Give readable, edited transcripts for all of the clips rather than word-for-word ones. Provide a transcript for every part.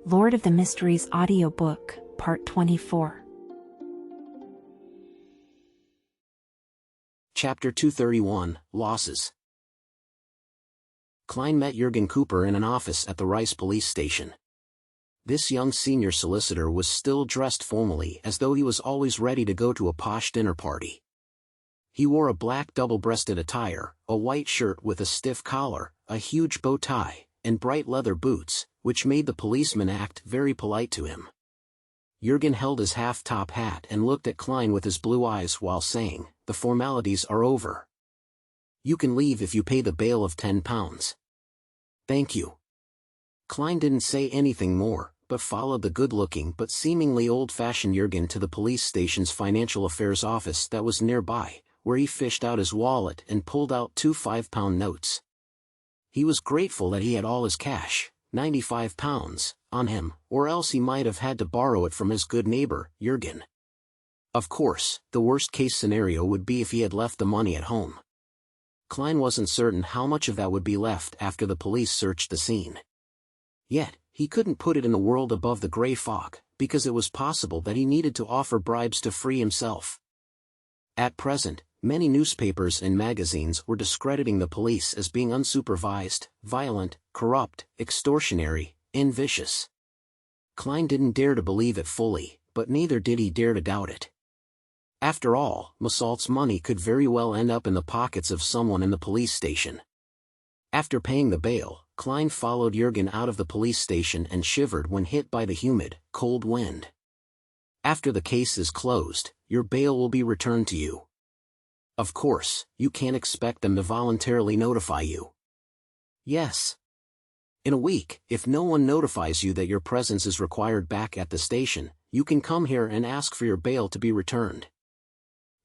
Lord of the Mysteries Audiobook, Part 24. Chapter 231, Losses. Klein met Jürgen Cooper in an office at the Rice police station. This young senior solicitor was still dressed formally as though he was always ready to go to a posh dinner party. He wore a black double-breasted attire, a white shirt with a stiff collar, a huge bow tie, and bright leather boots, which made the policeman act very polite to him. Jürgen held his half-top hat and looked at Klein with his blue eyes while saying, "The formalities are over. You can leave if you pay the bail of £10. Thank you." Klein didn't say anything more, but followed the good-looking but seemingly old-fashioned Jürgen to the police station's financial affairs office that was nearby, where he fished out his wallet and pulled out two £5 notes. He was grateful that he had all his cash, £95, on him, or else he might have had to borrow it from his good neighbor, Jürgen. Of course, the worst-case scenario would be if he had left the money at home. Klein wasn't certain how much of that would be left after the police searched the scene. Yet, he couldn't put it in the world above the gray fog, because it was possible that he needed to offer bribes to free himself. At present, many newspapers and magazines were discrediting the police as being unsupervised, violent, corrupt, extortionary, and vicious. Klein didn't dare to believe it fully, but neither did he dare to doubt it. After all, Massault's money could very well end up in the pockets of someone in the police station. After paying the bail, Klein followed Jürgen out of the police station and shivered when hit by the humid, cold wind. "After the case is closed, your bail will be returned to you. Of course, you can't expect them to voluntarily notify you." "Yes. In a week, if no one notifies you that your presence is required back at the station, you can come here and ask for your bail to be returned.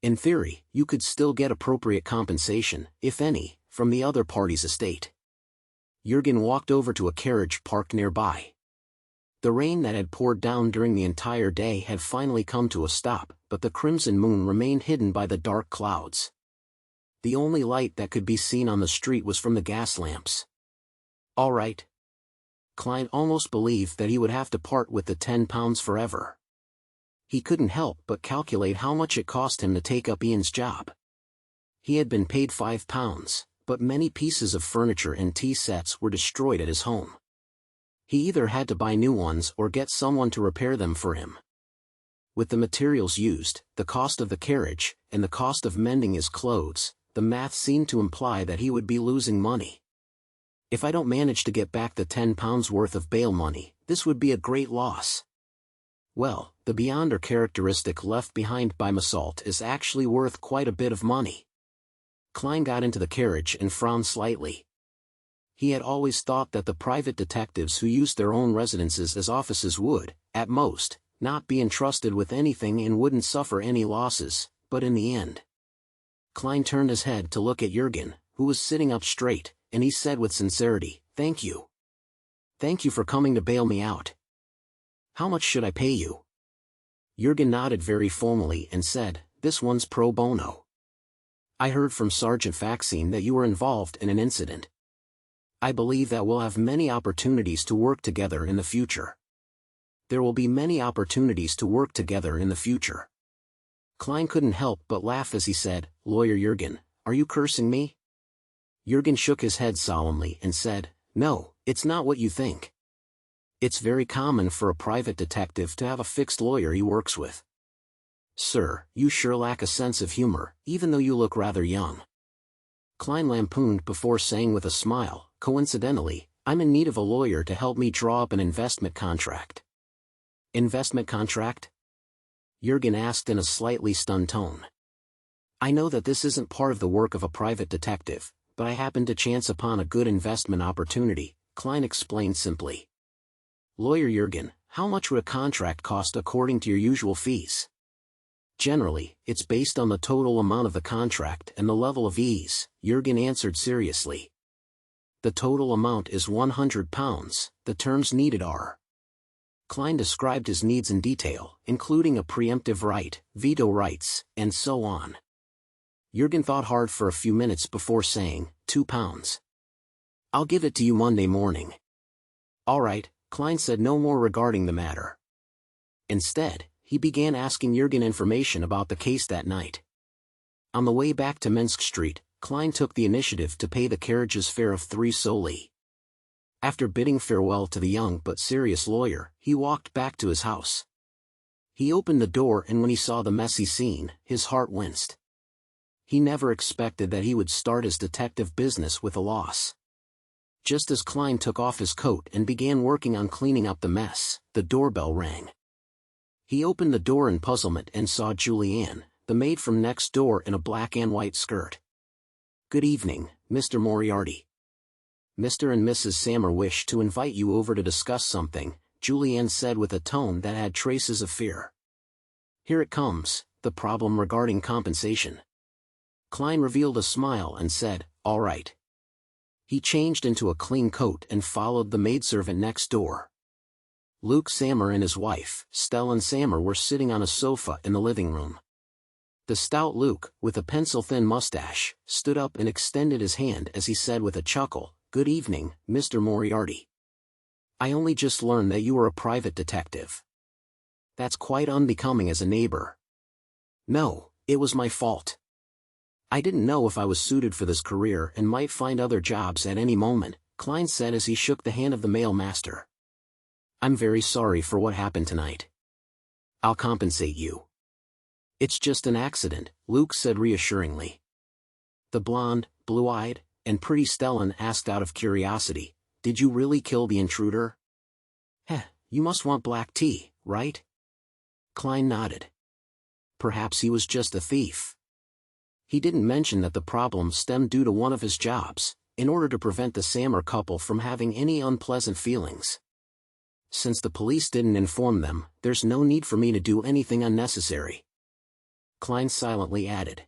In theory, you could still get appropriate compensation, if any, from the other party's estate." Jürgen walked over to a carriage parked nearby. The rain that had poured down during the entire day had finally come to a stop, but the crimson moon remained hidden by the dark clouds. The only light that could be seen on the street was from the gas lamps. All right. Klein almost believed that he would have to part with the £10 forever. He couldn't help but calculate how much it cost him to take up Ian's job. He had been paid £5, but many pieces of furniture and tea sets were destroyed at his home. He either had to buy new ones or get someone to repair them for him. With the materials used, the cost of the carriage, and the cost of mending his clothes, the math seemed to imply that he would be losing money. "If I don't manage to get back the £10 worth of bail money, this would be a great loss." Well, the beyonder characteristic left behind by Massault is actually worth quite a bit of money. Klein got into the carriage and frowned slightly. He had always thought that the private detectives who used their own residences as offices would, at most, not be entrusted with anything and wouldn't suffer any losses, but in the end. Klein turned his head to look at Jürgen, who was sitting up straight, and he said with sincerity, "Thank you. Thank you for coming to bail me out. How much should I pay you?" Jürgen nodded very formally and said, "This one's pro bono. I heard from Sergeant Faxine that you were involved in an incident. I believe that we'll have many opportunities to work together in the future. There will be many opportunities to work together in the future." Klein couldn't help but laugh as he said, "Lawyer Jürgen, are you cursing me?" Jürgen shook his head solemnly and said, "No, it's not what you think. It's very common for a private detective to have a fixed lawyer he works with." "Sir, you sure lack a sense of humor, even though you look rather young." Klein lampooned before saying with a smile, "Coincidentally, I'm in need of a lawyer to help me draw up an investment contract." "Investment contract?" Jürgen asked in a slightly stunned tone. "I know that this isn't part of the work of a private detective, but I happened to chance upon a good investment opportunity," Klein explained simply. "Lawyer Jürgen, how much would a contract cost according to your usual fees?" "Generally, it's based on the total amount of the contract and the level of ease," Jürgen answered seriously. "The total amount is £100, the terms needed are..." Klein described his needs in detail, including a preemptive right, veto rights, and so on. Jürgen thought hard for a few minutes before saying, £2. "I'll give it to you Monday morning." "All right, Klein said no more regarding the matter. Instead, he began asking Jürgen information about the case that night. On the way back to Minsk Street, Klein took the initiative to pay the carriage's fare of 3 soldi. After bidding farewell to the young but serious lawyer, he walked back to his house. He opened the door, and when he saw the messy scene, his heart winced. He never expected that he would start his detective business with a loss. Just as Klein took off his coat and began working on cleaning up the mess, the doorbell rang. He opened the door in puzzlement and saw Julianne, the maid from next door, in a black and white skirt. "Good evening, Mr. Moriarty. Mr. and Mrs. Sammer wish to invite you over to discuss something," Julianne said with a tone that had traces of fear. "Here it comes, the problem regarding compensation." Klein revealed a smile and said, "All right." He changed into a clean coat and followed the maidservant next door. Luke Sammer and his wife, Stellan Sammer, were sitting on a sofa in the living room. The stout Luke, with a pencil-thin mustache, stood up and extended his hand as he said with a chuckle, "Good evening, Mr. Moriarty. I only just learned that you are a private detective. That's quite unbecoming as a neighbor." "No, it was my fault. I didn't know if I was suited for this career and might find other jobs at any moment," Klein said as he shook the hand of the mail master. "I'm very sorry for what happened tonight. I'll compensate you." "It's just an accident," Luke said reassuringly. The blonde, blue-eyed, and pretty Stellan asked out of curiosity, "Did you really kill the intruder?" You must want black tea, right?" Klein nodded. "Perhaps he was just a thief." He didn't mention that the problem stemmed due to one of his jobs, in order to prevent the Sammer couple from having any unpleasant feelings. "Since the police didn't inform them, there's no need for me to do anything unnecessary," Klein silently added.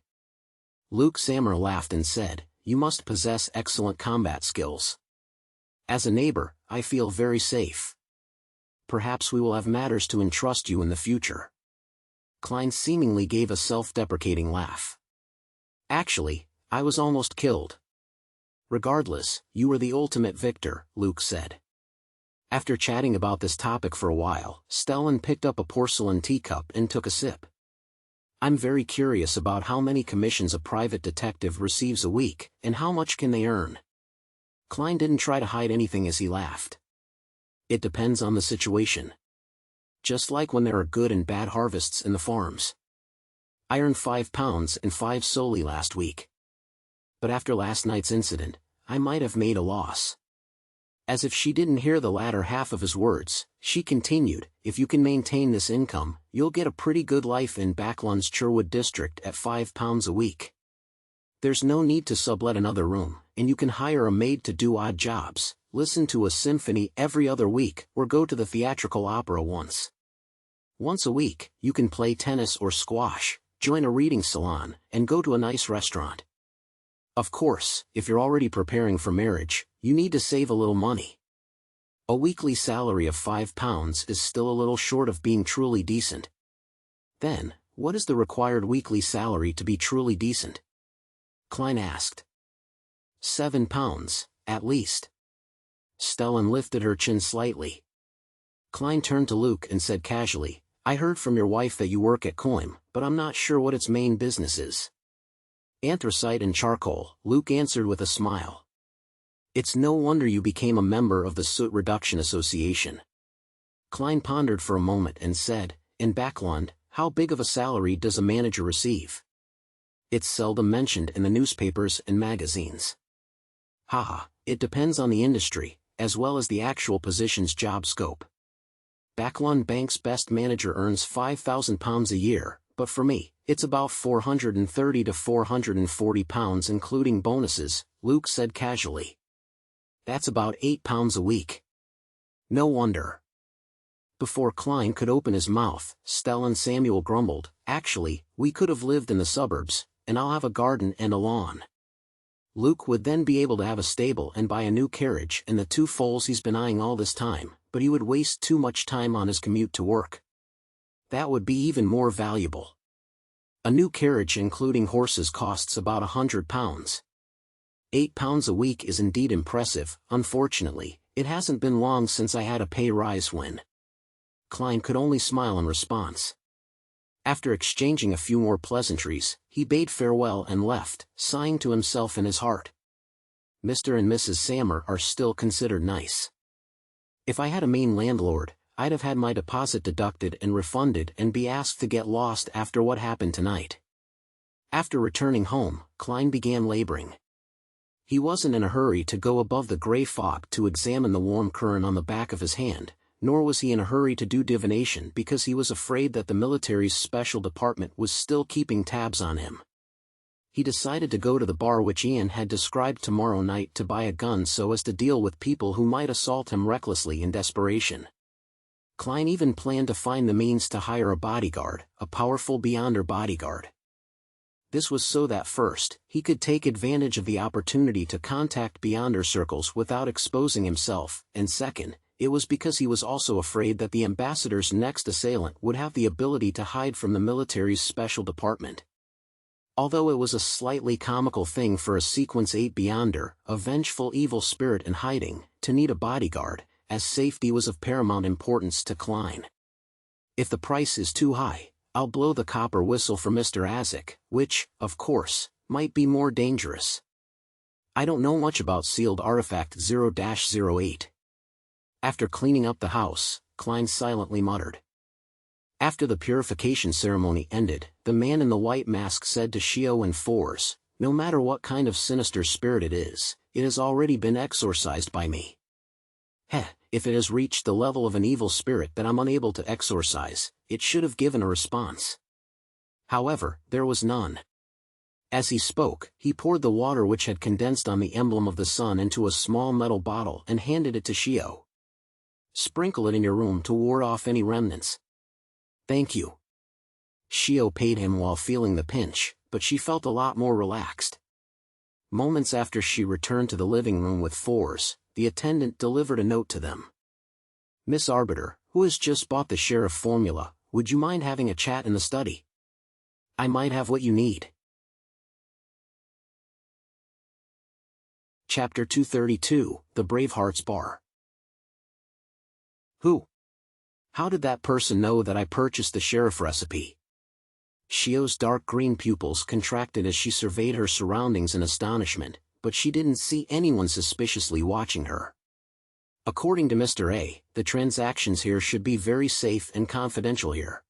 Luke Sammer laughed and said, "You must possess excellent combat skills. As a neighbor, I feel very safe. Perhaps we will have matters to entrust you in the future." Klein seemingly gave a self-deprecating laugh. "Actually, I was almost killed." "Regardless, you were the ultimate victor," Luke said. After chatting about this topic for a while, Stellan picked up a porcelain teacup and took a sip. "I'm very curious about how many commissions a private detective receives a week, and how much can they earn?" Klein didn't try to hide anything as he laughed. "It depends on the situation. Just like when there are good and bad harvests in the farms. I earned £5 and 5 soldi last week. But after last night's incident, I might have made a loss." As if she didn't hear the latter half of his words, she continued, "If you can maintain this income, you'll get a pretty good life in Backlund's Sherwood district at £5 a week. There's no need to sublet another room, and you can hire a maid to do odd jobs, listen to a symphony every other week, or go to the theatrical opera once. Once a week, you can play tennis or squash, join a reading salon, and go to a nice restaurant. Of course, if you're already preparing for marriage, you need to save a little money. A weekly salary of £5 is still a little short of being truly decent." "Then, what is the required weekly salary to be truly decent?" Klein asked. £7, at least." Stellan lifted her chin slightly. Klein turned to Luke and said casually, "I heard from your wife that you work at LotM, but I'm not sure what its main business is." "Anthracite and charcoal," Luke answered with a smile. "It's no wonder you became a member of the Soot Reduction Association." Klein pondered for a moment and said, "In Backlund, how big of a salary does a manager receive?" "It's seldom mentioned in the newspapers and magazines." "Haha, it depends on the industry, as well as the actual position's job scope. Backlund Bank's best manager earns £5,000 a year, but for me, it's about £430 to £440 including bonuses," Luke said casually. "That's about £8 a week." "No wonder." Before Klein could open his mouth, Stellan Samuel grumbled, "Actually, we could have lived in the suburbs, and I'll have a garden and a lawn. Luke would then be able to have a stable and buy a new carriage and the 2 foals he's been eyeing all this time, but he would waste too much time on his commute to work. That would be even more valuable. A new carriage including horses costs about £100. £8 a week is indeed impressive. Unfortunately, It hasn't been long since I had a pay rise when. Klein could only smile in response. After exchanging a few more pleasantries, he bade farewell and left, sighing to himself in his heart. Mr. and Mrs. Sammer are still considered nice. If I had a main landlord, I'd have had my deposit deducted and refunded and be asked to get lost after what happened tonight. After returning home, Klein began laboring. He wasn't in a hurry to go above the gray fog to examine the warm current on the back of his hand, nor was he in a hurry to do divination because he was afraid that the military's special department was still keeping tabs on him. He decided to go to the bar which Ian had described tomorrow night to buy a gun so as to deal with people who might assault him recklessly in desperation. Klein even planned to find the means to hire a bodyguard, a powerful Beyonder bodyguard. This was so that first, he could take advantage of the opportunity to contact Beyonder circles without exposing himself, and second, it was because he was also afraid that the ambassador's next assailant would have the ability to hide from the military's special department. Although it was a slightly comical thing for a Sequence 8 Beyonder, a vengeful evil spirit in hiding, to need a bodyguard, as safety was of paramount importance to Klein. If the price is too high, I'll blow the copper whistle for Mr. Azek, which, of course, might be more dangerous. I don't know much about sealed artifact 0-08. After cleaning up the house, Klein silently muttered. After the purification ceremony ended, the man in the white mask said to Shio and Fours, "No matter what kind of sinister spirit it has already been exorcised by me. If it has reached the level of an evil spirit that I'm unable to exorcise, it should have given a response." However, there was none. As he spoke, he poured the water which had condensed on the emblem of the sun into a small metal bottle and handed it to Shio. "Sprinkle it in your room to ward off any remnants." "Thank you." Shio paid him while feeling the pinch, but she felt a lot more relaxed. Moments after she returned to the living room with Fours, the attendant delivered a note to them. "Miss Arbiter, who has just bought the sheriff formula, would you mind having a chat in the study? I might have what you need." Chapter 232, The Bravehearts Bar. Who? How did that person know that I purchased the sheriff recipe? Shio's dark green pupils contracted as she surveyed her surroundings in astonishment, but she didn't see anyone suspiciously watching her. According to Mr. A, the transactions here should be very safe and confidential here.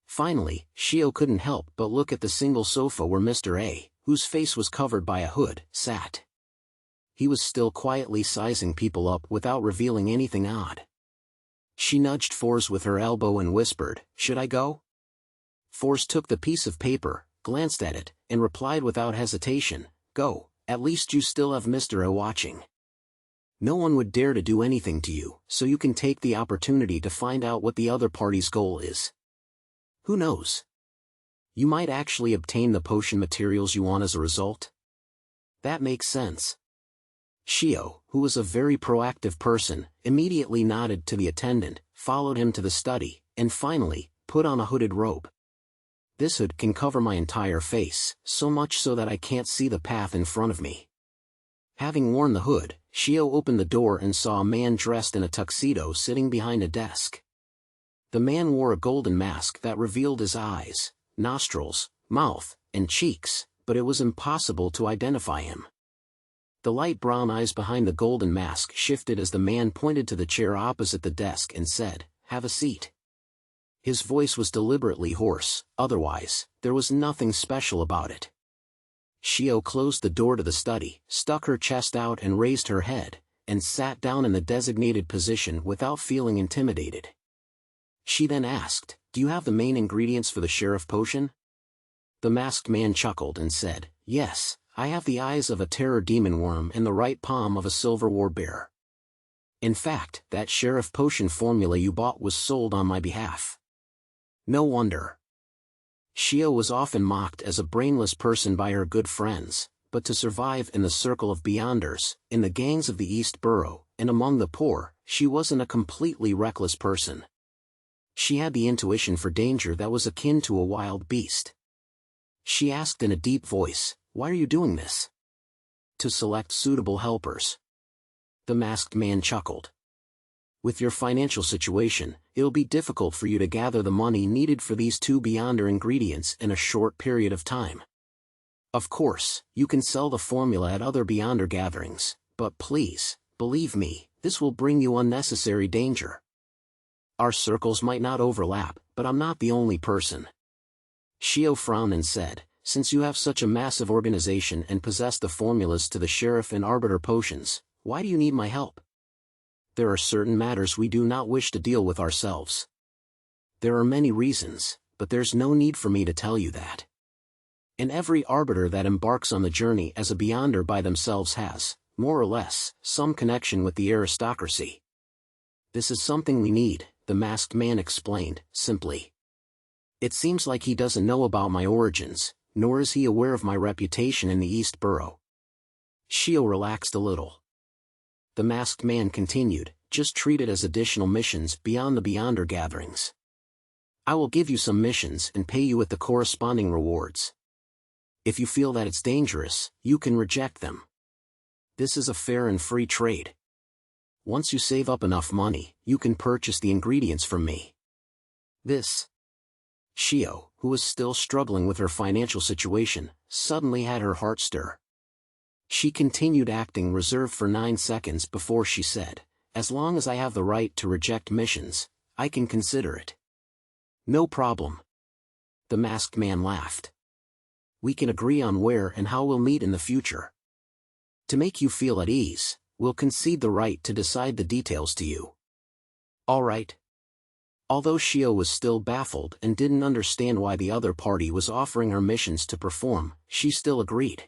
Finally, Shio couldn't help but look at the single sofa where Mr. A, whose face was covered by a hood, sat. He was still quietly sizing people up without revealing anything odd. She nudged Fours with her elbow and whispered, "Should I go?" Fours took the piece of paper, glanced at it, and replied without hesitation, "Go, at least you still have Mr. A watching. No one would dare to do anything to you, so you can take the opportunity to find out what the other party's goal is. Who knows? You might actually obtain the potion materials you want as a result." "That makes sense." Shio, who was a very proactive person, immediately nodded to the attendant, followed him to the study, and finally, put on a hooded robe. "This hood can cover my entire face, so much so that I can't see the path in front of me." Having worn the hood, Shio opened the door and saw a man dressed in a tuxedo sitting behind a desk. The man wore a golden mask that revealed his eyes, nostrils, mouth, and cheeks, but it was impossible to identify him. The light brown eyes behind the golden mask shifted as the man pointed to the chair opposite the desk and said, "Have a seat." His voice was deliberately hoarse, otherwise, there was nothing special about it. Shio closed the door to the study, stuck her chest out and raised her head, and sat down in the designated position without feeling intimidated. She then asked, "Do you have the main ingredients for the sheriff potion?" The masked man chuckled and said, "Yes, I have the eyes of a terror demon worm and the right palm of a silver war bear. In fact, that sheriff potion formula you bought was sold on my behalf." No wonder. Shio was often mocked as a brainless person by her good friends, but to survive in the circle of Beyonders, in the gangs of the East Borough, and among the poor, she wasn't a completely reckless person. She had the intuition for danger that was akin to a wild beast. She asked in a deep voice, "Why are you doing this?" "To select suitable helpers." The masked man chuckled. With your financial situation, it'll be difficult for you to gather the money needed for these two Beyonder ingredients in a short period of time. Of course, you can sell the formula at other Beyonder gatherings, but please, believe me, this will bring you unnecessary danger. Our circles might not overlap, but I'm not the only person. Shio frowned and said, since you have such a massive organization and possess the formulas to the sheriff and arbiter potions, why do you need my help? There are certain matters we do not wish to deal with ourselves. There are many reasons, but there's no need for me to tell you that. And every arbiter that embarks on the journey as a Beyonder by themselves has, more or less, some connection with the aristocracy. This is something we need, the masked man explained, simply. It seems like he doesn't know about my origins, nor is he aware of my reputation in the East Borough. Shio relaxed a little. The masked man continued, just treat it as additional missions beyond the Beyonder gatherings. I will give you some missions and pay you with the corresponding rewards. If you feel that it's dangerous, you can reject them. This is a fair and free trade. Once you save up enough money, you can purchase the ingredients from me. This. Shio, who was still struggling with her financial situation, suddenly had her heart stir. She continued acting reserved for 9 seconds before she said, as long as I have the right to reject missions, I can consider it. No problem. The masked man laughed. We can agree on where and how we'll meet in the future. To make you feel at ease, we'll concede the right to decide the details to you. All right. Although Shio was still baffled and didn't understand why the other party was offering her missions to perform, she still agreed.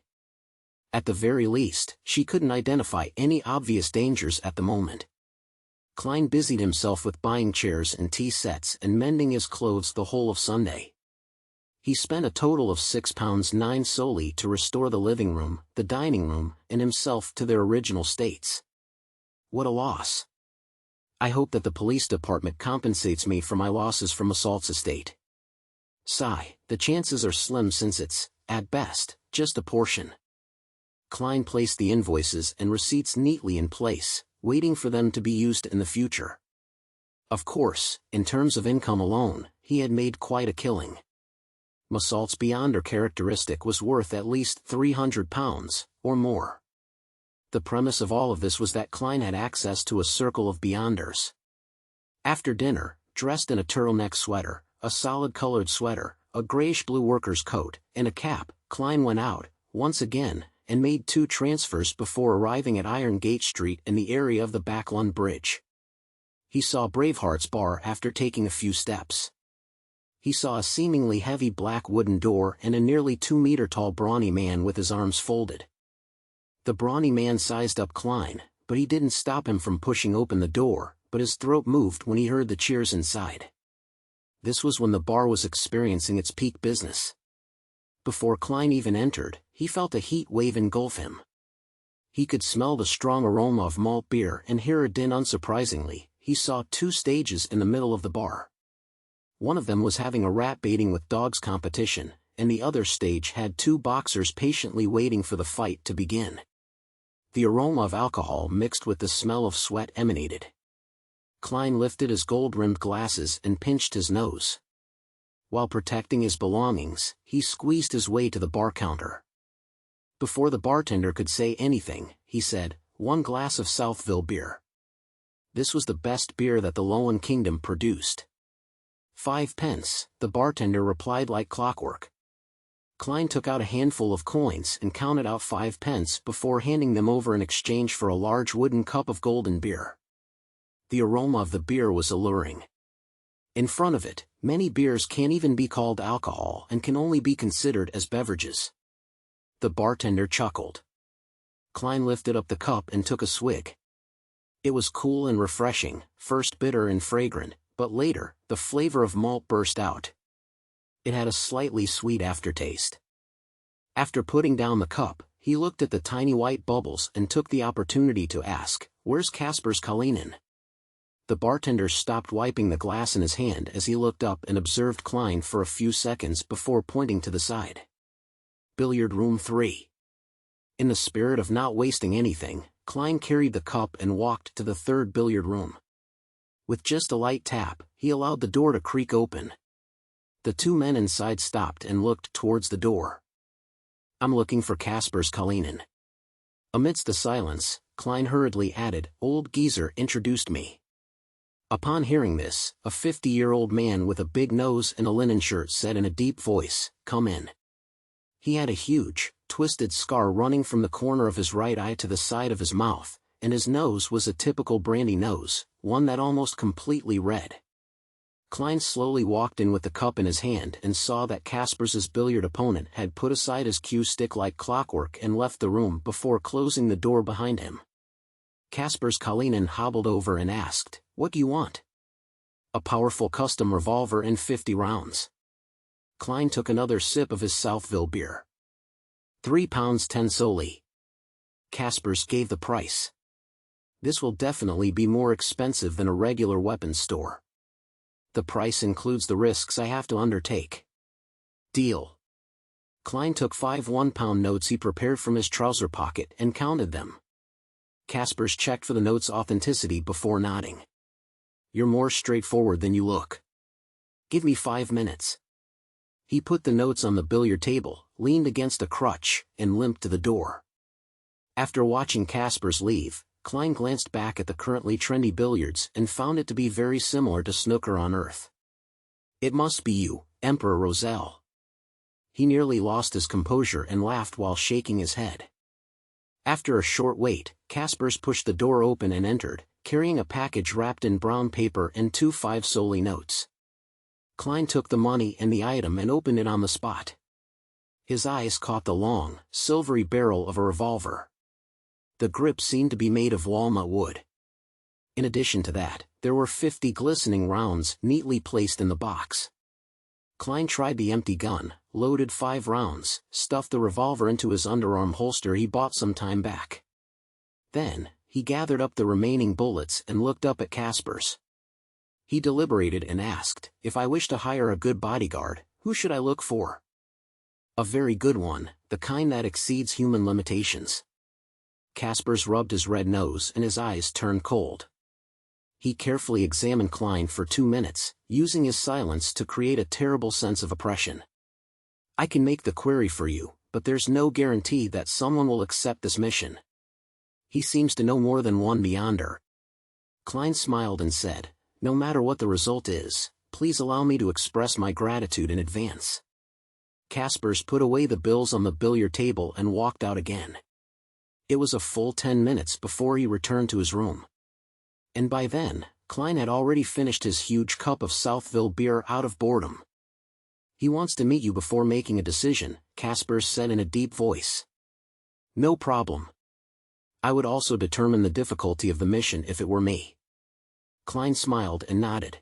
At the very least, she couldn't identify any obvious dangers at the moment. Klein busied himself with buying chairs and tea sets and mending his clothes the whole of Sunday. He spent a total of £6.9 solely to restore the living room, the dining room, and himself to their original states. What a loss. I hope that the police department compensates me for my losses from Assault's estate. Sigh, the chances are slim since it's, at best, just a portion. Klein placed the invoices and receipts neatly in place, waiting for them to be used in the future. Of course, in terms of income alone, he had made quite a killing. Massault's Beyonder characteristic was worth at least £300, or more. The premise of all of this was that Klein had access to a circle of Beyonders. After dinner, dressed in a turtleneck sweater, a solid-colored sweater, a grayish-blue worker's coat, and a cap, Klein went out, once again, and made 2 transfers before arriving at Iron Gate Street in the area of the Backlund Bridge. He saw Bravehearts Bar after taking a few steps. He saw a seemingly heavy black wooden door and a nearly 2-meter-tall brawny man with his arms folded. The brawny man sized up Klein, but he didn't stop him from pushing open the door, but his throat moved when he heard the cheers inside. This was when the bar was experiencing its peak business. Before Klein even entered, he felt a heat wave engulf him. He could smell the strong aroma of malt beer and hear a din. Unsurprisingly, he saw 2 stages in the middle of the bar. One of them was having a rat baiting with dogs competition, and the other stage had 2 boxers patiently waiting for the fight to begin. The aroma of alcohol mixed with the smell of sweat emanated. Klein lifted his gold-rimmed glasses and pinched his nose. While protecting his belongings, he squeezed his way to the bar counter. Before the bartender could say anything, he said, 1 glass of Southville beer. This was the best beer that the Lowen Kingdom produced. 5 pence, the bartender replied like clockwork. Klein took out a handful of coins and counted out 5 pence before handing them over in exchange for a large wooden cup of golden beer. The aroma of the beer was alluring. In front of it, many beers can't even be called alcohol and can only be considered as beverages. The bartender chuckled. Klein lifted up the cup and took a swig. It was cool and refreshing, first bitter and fragrant, but later, the flavor of malt burst out. It had a slightly sweet aftertaste. After putting down the cup, he looked at the tiny white bubbles and took the opportunity to ask, "Where's Casper's Kalinin?" The bartender stopped wiping the glass in his hand as he looked up and observed Klein for a few seconds before pointing to the side. "Billiard room 3." In the spirit of not wasting anything, Klein carried the cup and walked to the third billiard room. With just a light tap, he allowed the door to creak open. The two men inside stopped and looked towards the door. "I'm looking for Kaspers Kalinin." Amidst the silence, Klein hurriedly added, "Old geezer introduced me." Upon hearing this, a 50-year-old man with a big nose and a linen shirt said in a deep voice, "Come in." He had a huge, twisted scar running from the corner of his right eye to the side of his mouth, and his nose was a typical brandy nose, one that almost completely red. Klein slowly walked in with the cup in his hand and saw that Kaspers's billiard opponent had put aside his cue stick like clockwork and left the room before closing the door behind him. Kaspers Kalinin hobbled over and asked, "What do you want?" "A powerful custom revolver and 50 rounds. Klein took another sip of his Southville beer. £3 10 solely. Kaspers gave the price. "This will definitely be more expensive than a regular weapons store. The price includes the risks I have to undertake." "Deal." Klein took 5 one-pound notes he prepared from his trouser pocket and counted them. Kaspers checked for the note's authenticity before nodding. "You're more straightforward than you look. Give me 5 minutes." He put the notes on the billiard table, leaned against a crutch, and limped to the door. After watching Kaspers leave, Klein glanced back at the currently trendy billiards and found it to be very similar to snooker on Earth. "It must be you, Emperor Roselle." He nearly lost his composure and laughed while shaking his head. After a short wait, Kaspers pushed the door open and entered, carrying a package wrapped in brown paper and 2 5 solely notes. Klein took the money and the item and opened it on the spot. His eyes caught the long, silvery barrel of a revolver. The grip seemed to be made of walnut wood. In addition to that, there were 50 glistening rounds neatly placed in the box. Klein tried the empty gun, loaded 5 rounds, stuffed the revolver into his underarm holster he bought some time back. Then, he gathered up the remaining bullets and looked up at Kaspers. He deliberated and asked, "If I wish to hire a good bodyguard, who should I look for?" "A very good one, the kind that exceeds human limitations." Kaspers rubbed his red nose and his eyes turned cold. He carefully examined Klein for 2 minutes, using his silence to create a terrible sense of oppression. "I can make the query for you, but there's no guarantee that someone will accept this mission. He seems to know more than one beyonder." Klein smiled and said, "No matter what the result is, please allow me to express my gratitude in advance." Kaspers put away the bills on the billiard table and walked out again. It was a full 10 minutes before he returned to his room. And by then, Klein had already finished his huge cup of Southville beer out of boredom. "He wants to meet you before making a decision," Kaspers said in a deep voice. "No problem. I would also determine the difficulty of the mission if it were me." Klein smiled and nodded.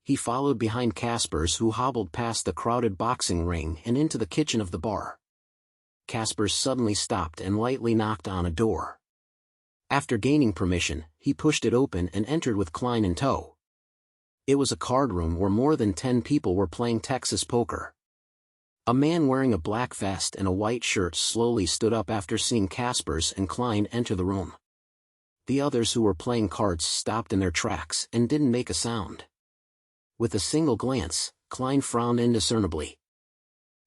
He followed behind Kaspers, who hobbled past the crowded boxing ring and into the kitchen of the bar. Kaspers suddenly stopped and lightly knocked on a door. After gaining permission, he pushed it open and entered with Klein in tow. It was a card room where more than 10 people were playing Texas poker. A man wearing a black vest and a white shirt slowly stood up after seeing Kaspers and Klein enter the room. The others who were playing cards stopped in their tracks and didn't make a sound. With a single glance, Klein frowned indiscernibly.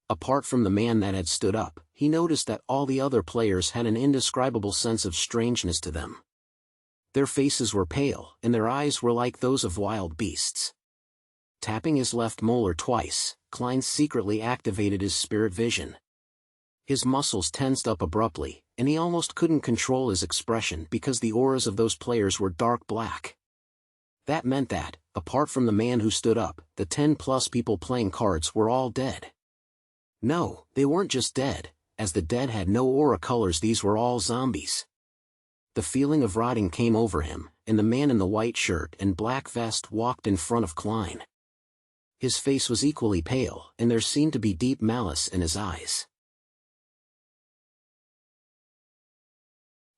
Apart from the man that had stood up, he noticed that all the other players had an indescribable sense of strangeness to them. Their faces were pale, and their eyes were like those of wild beasts. Tapping his left molar twice, Klein secretly activated his spirit vision. His muscles tensed up abruptly, and he almost couldn't control his expression because the auras of those players were dark black. That meant that, apart from the man who stood up, the 10+ people playing cards were all dead. No, they weren't just dead, as the dead had no aura colors. These were all zombies. The feeling of rotting came over him, and the man in the white shirt and black vest walked in front of Klein. His face was equally pale, and there seemed to be deep malice in his eyes.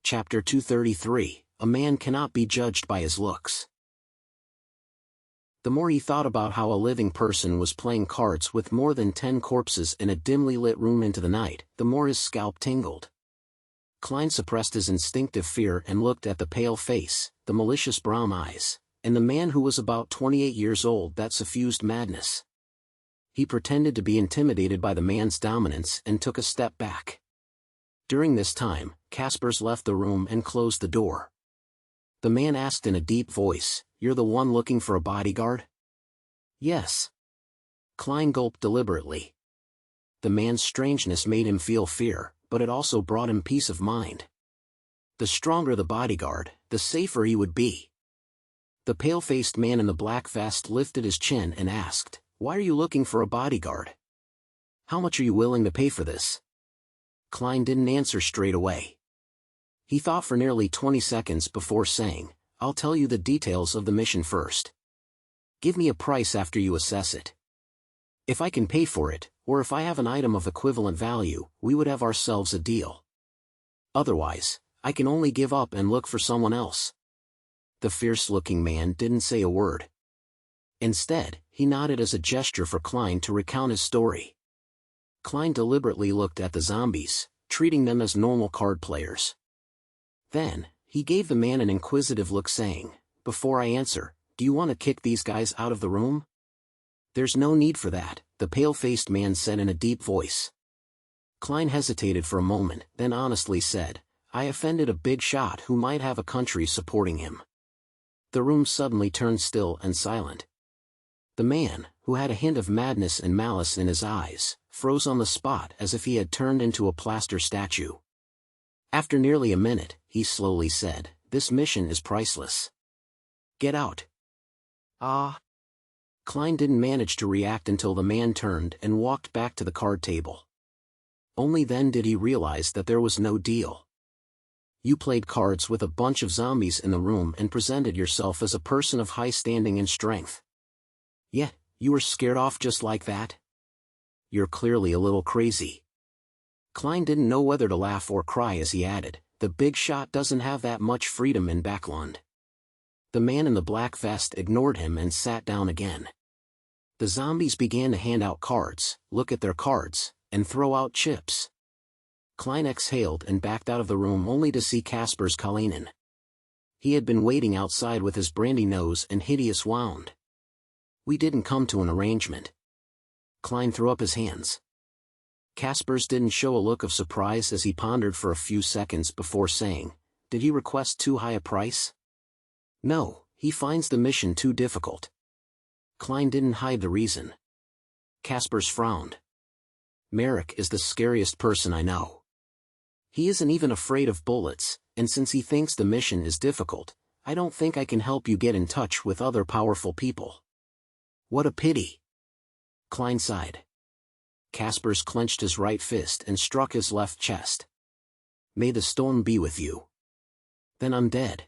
Chapter 233, A Man Cannot Be Judged by His Looks. The more he thought about how a living person was playing cards with more than 10 corpses in a dimly lit room into the night, the more his scalp tingled. Klein suppressed his instinctive fear and looked at the pale face, the malicious brown eyes, and the man who was about 28 years old that suffused madness. He pretended to be intimidated by the man's dominance and took a step back. During this time, Kaspers left the room and closed the door. The man asked in a deep voice, "You're the one looking for a bodyguard?" "Yes." Klein gulped deliberately. The man's strangeness made him feel fear, but it also brought him peace of mind. The stronger the bodyguard, the safer he would be. The pale-faced man in the black vest lifted his chin and asked, "Why are you looking for a bodyguard? How much are you willing to pay for this?" Klein didn't answer straight away. He thought for nearly 20 seconds before saying, "I'll tell you the details of the mission first. Give me a price after you assess it. If I can pay for it, or if I have an item of equivalent value, we would have ourselves a deal. Otherwise, I can only give up and look for someone else." The fierce-looking man didn't say a word. Instead, he nodded as a gesture for Klein to recount his story. Klein deliberately looked at the zombies, treating them as normal card players. Then, he gave the man an inquisitive look saying, "Before I answer, do you want to kick these guys out of the room?" "There's no need for that," the pale-faced man said in a deep voice. Klein hesitated for a moment, then honestly said, "I offended a big shot who might have a country supporting him." The room suddenly turned still and silent. The man, who had a hint of madness and malice in his eyes, froze on the spot as if he had turned into a plaster statue. After nearly a minute, he slowly said, "This mission is priceless. Get out." "Ah." Klein didn't manage to react until the man turned and walked back to the card table. Only then did he realize that there was no deal. You played cards with a bunch of zombies in the room and presented yourself as a person of high standing and strength. Yet, you were scared off just like that? You're clearly a little crazy. Klein didn't know whether to laugh or cry as he added, "The big shot doesn't have that much freedom in Backlund." The man in the black vest ignored him and sat down again. The zombies began to hand out cards, look at their cards, and throw out chips. Klein exhaled and backed out of the room only to see Kaspers Kalinin. He had been waiting outside with his brandy nose and hideous wound. "We didn't come to an arrangement." Klein threw up his hands. Kaspers didn't show a look of surprise as he pondered for a few seconds before saying, "Did he request too high a price?" "No, he finds the mission too difficult." Klein didn't hide the reason. Kaspers frowned. "Merrick is the scariest person I know. He isn't even afraid of bullets, and since he thinks the mission is difficult, I don't think I can help you get in touch with other powerful people." "What a pity." Klein sighed. Kaspers clenched his right fist and struck his left chest. "May the storm be with you." "Then I'm dead."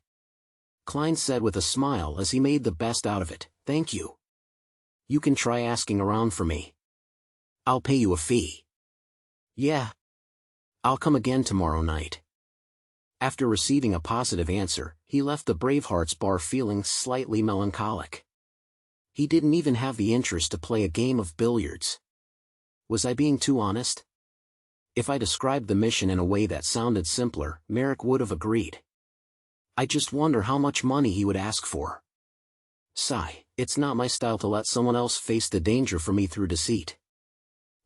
Klein said with a smile as he made the best out of it, "Thank you. You can try asking around for me. I'll pay you a fee." "Yeah. I'll come again tomorrow night." After receiving a positive answer, he left the Bravehearts Bar feeling slightly melancholic. He didn't even have the interest to play a game of billiards. Was I being too honest? If I described the mission in a way that sounded simpler, Merrick would have agreed. I just wonder how much money he would ask for. Sigh, it's not my style to let someone else face the danger for me through deceit.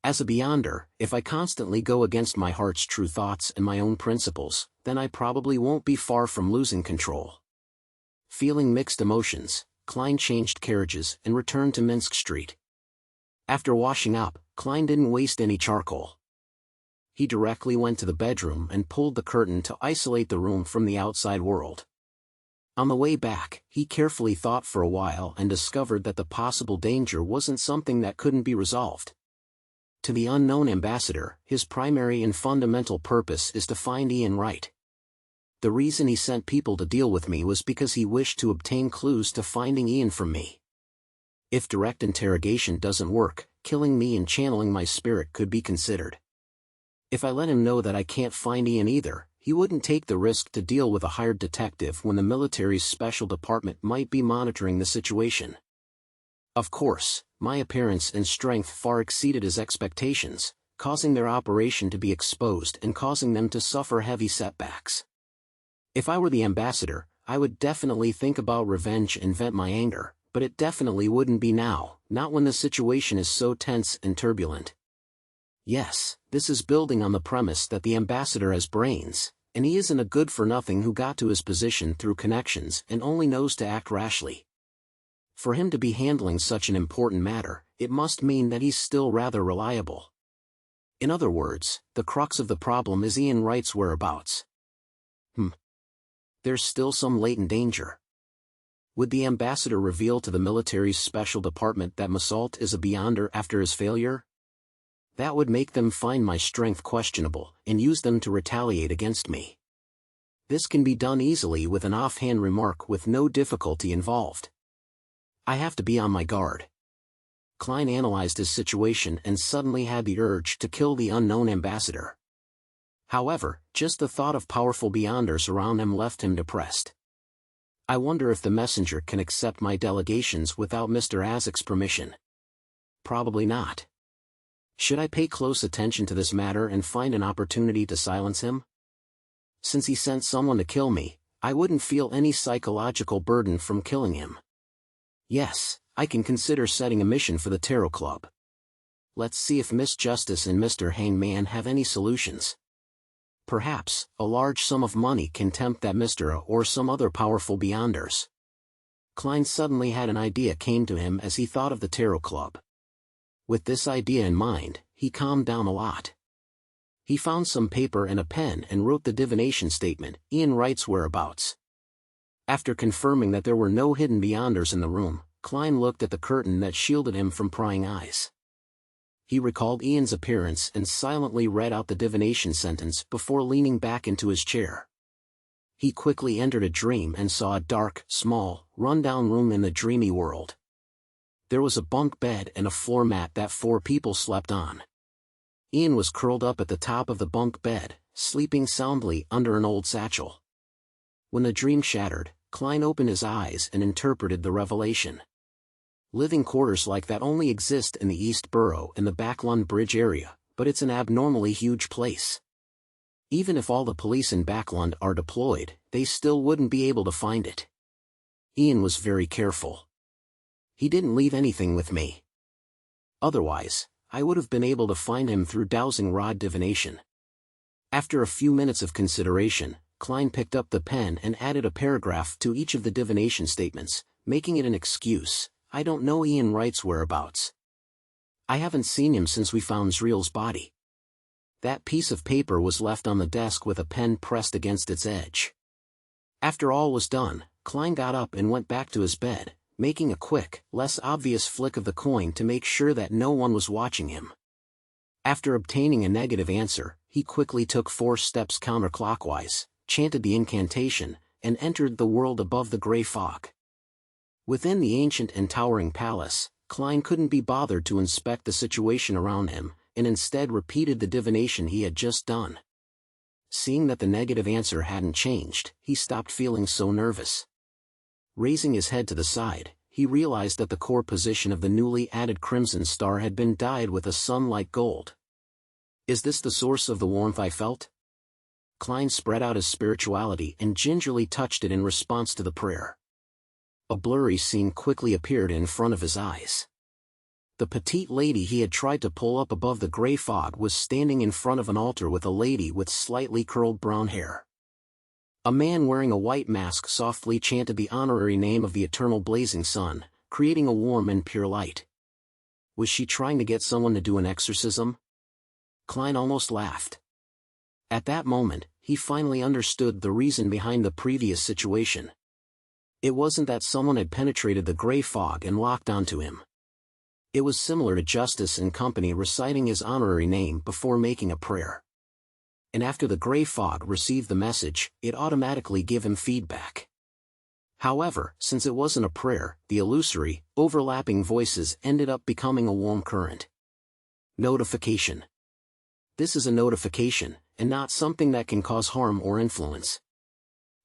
As a Beyonder, if I constantly go against my heart's true thoughts and my own principles, then I probably won't be far from losing control. Feeling mixed emotions, Klein changed carriages and returned to Minsk Street. After washing up, Klein didn't waste any charcoal. He directly went to the bedroom and pulled the curtain to isolate the room from the outside world. On the way back, he carefully thought for a while and discovered that the possible danger wasn't something that couldn't be resolved. To the unknown ambassador, his primary and fundamental purpose is to find Ian Wright. The reason he sent people to deal with me was because he wished to obtain clues to finding Ian from me. If direct interrogation doesn't work, killing me and channeling my spirit could be considered. If I let him know that I can't find Ian either, he wouldn't take the risk to deal with a hired detective when the military's special department might be monitoring the situation. Of course, my appearance and strength far exceeded his expectations, causing their operation to be exposed and causing them to suffer heavy setbacks. If I were the ambassador, I would definitely think about revenge and vent my anger, but it definitely wouldn't be now, not when the situation is so tense and turbulent. Yes, this is building on the premise that the ambassador has brains, and he isn't a good-for-nothing who got to his position through connections and only knows to act rashly. For him to be handling such an important matter, it must mean that he's still rather reliable. In other words, the crux of the problem is Ian Wright's whereabouts. There's still some latent danger. Would the ambassador reveal to the military's special department that Massault is a beyonder after his failure? That would make them find my strength questionable and use them to retaliate against me. This can be done easily with an offhand remark with no difficulty involved. I have to be on my guard. Klein analyzed his situation and suddenly had the urge to kill the unknown ambassador. However, just the thought of powerful beyonders around him left him depressed. I wonder if the messenger can accept my delegations without Mr. Azek's permission. Probably not. Should I pay close attention to this matter and find an opportunity to silence him? Since he sent someone to kill me, I wouldn't feel any psychological burden from killing him. Yes, I can consider setting a mission for the Tarot Club. Let's see if Miss Justice and Mr. Hangman have any solutions. Perhaps, a large sum of money can tempt that Mr. or some other powerful beyonders. Klein suddenly had an idea came to him as he thought of the Tarot Club. With this idea in mind, he calmed down a lot. He found some paper and a pen and wrote the divination statement, Ian Wright's whereabouts. After confirming that there were no hidden beyonders in the room, Klein looked at the curtain that shielded him from prying eyes. He recalled Ian's appearance and silently read out the divination sentence before leaning back into his chair. He quickly entered a dream and saw a dark, small, run-down room in the dreamy world. There was a bunk bed and a floor mat that 4 people slept on. Ian was curled up at the top of the bunk bed, sleeping soundly under an old satchel. When the dream shattered, Klein opened his eyes and interpreted the revelation. Living quarters like that only exist in the East Borough and the Backlund Bridge area, but it's an abnormally huge place. Even if all the police in Backlund are deployed, they still wouldn't be able to find it. Ian was very careful. He didn't leave anything with me. Otherwise, I would have been able to find him through dowsing rod divination. After a few minutes of consideration, Klein picked up the pen and added a paragraph to each of the divination statements, making it an excuse. I don't know Ian Wright's whereabouts. I haven't seen him since we found Zreel's body. That piece of paper was left on the desk with a pen pressed against its edge. After all was done, Klein got up and went back to his bed, making a quick, less obvious flick of the coin to make sure that no one was watching him. After obtaining a negative answer, he quickly took 4 steps counterclockwise, chanted the incantation, and entered the world above the gray fog. Within the ancient and towering palace, Klein couldn't be bothered to inspect the situation around him, and instead repeated the divination he had just done. Seeing that the negative answer hadn't changed, he stopped feeling so nervous. Raising his head to the side, he realized that the core position of the newly added crimson star had been dyed with a sun-like gold. Is this the source of the warmth I felt? Klein spread out his spirituality and gingerly touched it in response to the prayer. A blurry scene quickly appeared in front of his eyes. The petite lady he had tried to pull up above the gray fog was standing in front of an altar with a lady with slightly curled brown hair. A man wearing a white mask softly chanted the honorary name of the eternal blazing sun, creating a warm and pure light. Was she trying to get someone to do an exorcism? Klein almost laughed. At that moment, he finally understood the reason behind the previous situation. It wasn't that someone had penetrated the gray fog and locked onto him. It was similar to Justice and Company reciting his honorary name before making a prayer. And after the gray fog received the message, it automatically gave him feedback. However, since it wasn't a prayer, the illusory, overlapping voices ended up becoming a warm current. Notification. This is a notification, and not something that can cause harm or influence.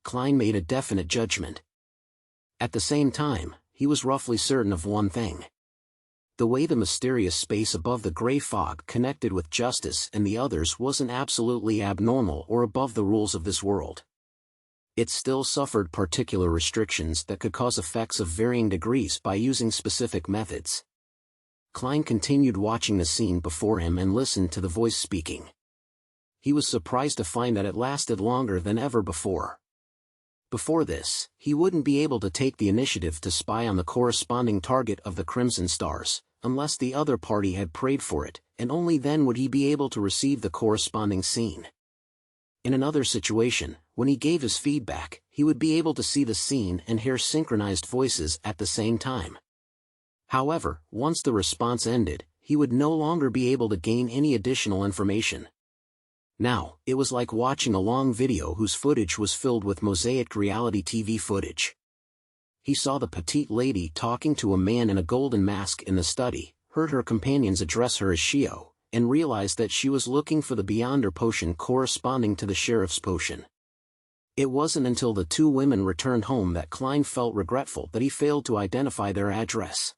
Klein made a definite judgment. At the same time, he was roughly certain of one thing. The way the mysterious space above the gray fog connected with justice and the others wasn't absolutely abnormal or above the rules of this world. It still suffered particular restrictions that could cause effects of varying degrees by using specific methods. Klein continued watching the scene before him and listened to the voice speaking. He was surprised to find that it lasted longer than ever before. Before this, he wouldn't be able to take the initiative to spy on the corresponding target of the Crimson Stars, unless the other party had prayed for it, and only then would he be able to receive the corresponding scene. In another situation, when he gave his feedback, he would be able to see the scene and hear synchronized voices at the same time. However, once the response ended, he would no longer be able to gain any additional information. Now, it was like watching a long video whose footage was filled with mosaic reality TV footage. He saw the petite lady talking to a man in a golden mask in the study, heard her companions address her as Shio, and realized that she was looking for the Beyonder potion corresponding to the sheriff's potion. It wasn't until the two women returned home that Klein felt regretful that he failed to identify their address.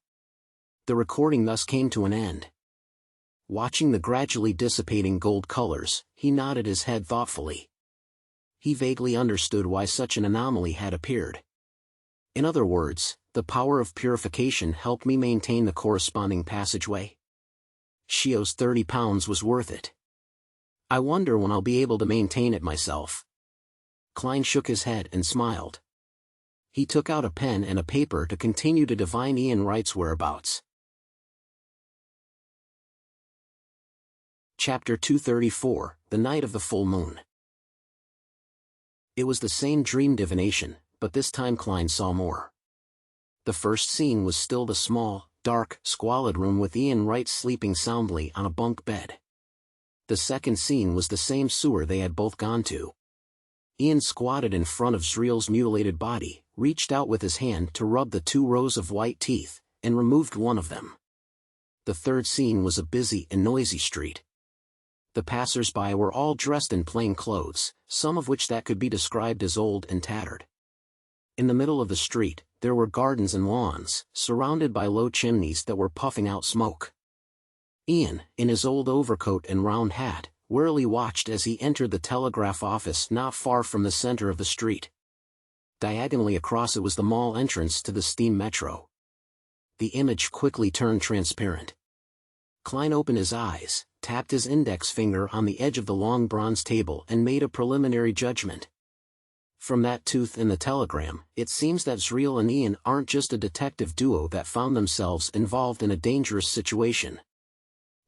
The recording thus came to an end. Watching the gradually dissipating gold colors, he nodded his head thoughtfully. He vaguely understood why such an anomaly had appeared. In other words, the power of purification helped me maintain the corresponding passageway. Shio's 30 pounds was worth it. I wonder when I'll be able to maintain it myself. Klein shook his head and smiled. He took out a pen and a paper to continue to divine Ian Wright's whereabouts. Chapter 234, The Night of the Full Moon. It was the same dream divination, but this time Klein saw more. The first scene was still the small, dark, squalid room with Ian Wright sleeping soundly on a bunk bed. The second scene was the same sewer they had both gone to. Ian squatted in front of Zriel's mutilated body, reached out with his hand to rub the 2 rows of white teeth, and removed one of them. The third scene was a busy and noisy street. The passers-by were all dressed in plain clothes, some of which that could be described as old and tattered. In the middle of the street, there were gardens and lawns, surrounded by low chimneys that were puffing out smoke. Ian, in his old overcoat and round hat, warily watched as he entered the telegraph office not far from the center of the street. Diagonally across it was the mall entrance to the steam metro. The image quickly turned transparent. Klein opened his eyes, tapped his index finger on the edge of the long bronze table and made a preliminary judgment. From that tooth in the telegram, it seems that Zriel and Ian aren't just a detective duo that found themselves involved in a dangerous situation.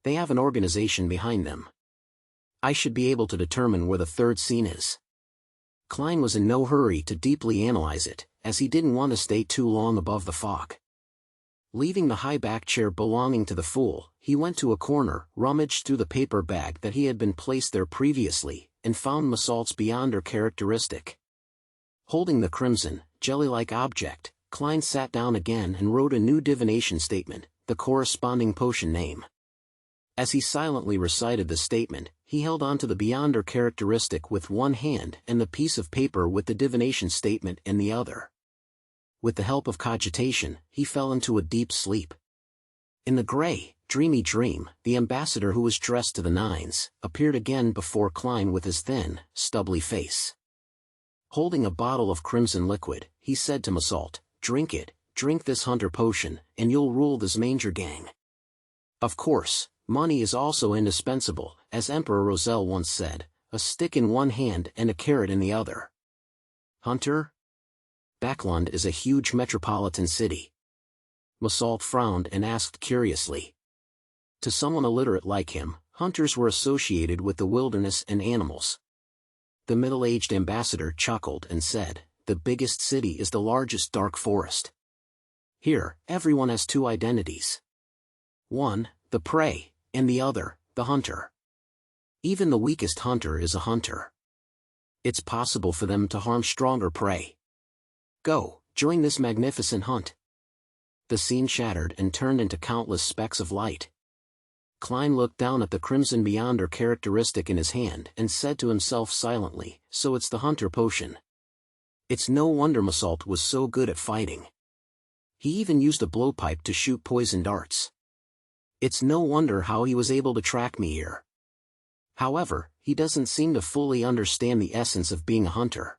They have an organization behind them. I should be able to determine where the third scene is. Klein was in no hurry to deeply analyze it, as he didn't want to stay too long above the fog. Leaving the high-back chair belonging to the fool, he went to a corner, rummaged through the paper bag that he had been placed there previously, and found Masalt's Beyonder characteristic. Holding the crimson, jelly-like object, Klein sat down again and wrote a new divination statement, the corresponding potion name. As he silently recited the statement, he held onto the Beyonder characteristic with one hand and the piece of paper with the divination statement in the other. With the help of cogitation, he fell into a deep sleep. In the gray, dreamy dream, the ambassador who was dressed to the nines, appeared again before Klein with his thin, stubbly face. Holding a bottle of crimson liquid, he said to Masalt, "Drink it, drink this hunter potion, and you'll rule this manger gang." Of course, money is also indispensable, as Emperor Roselle once said, a stick in one hand and a carrot in the other. Hunter? Backlund is a huge metropolitan city. Masalt frowned and asked curiously. To someone illiterate like him, hunters were associated with the wilderness and animals. The middle-aged ambassador chuckled and said, "The biggest city is the largest dark forest. Here, everyone has 2 identities. One, the prey, and the other, the hunter. Even the weakest hunter is a hunter. It's possible for them to harm stronger prey. Go, join this magnificent hunt." The scene shattered and turned into countless specks of light. Klein looked down at the crimson Beyonder characteristic in his hand and said to himself silently, "So it's the hunter potion. It's no wonder Masalt was so good at fighting. He even used a blowpipe to shoot poison darts. It's no wonder how he was able to track me here. However, he doesn't seem to fully understand the essence of being a hunter.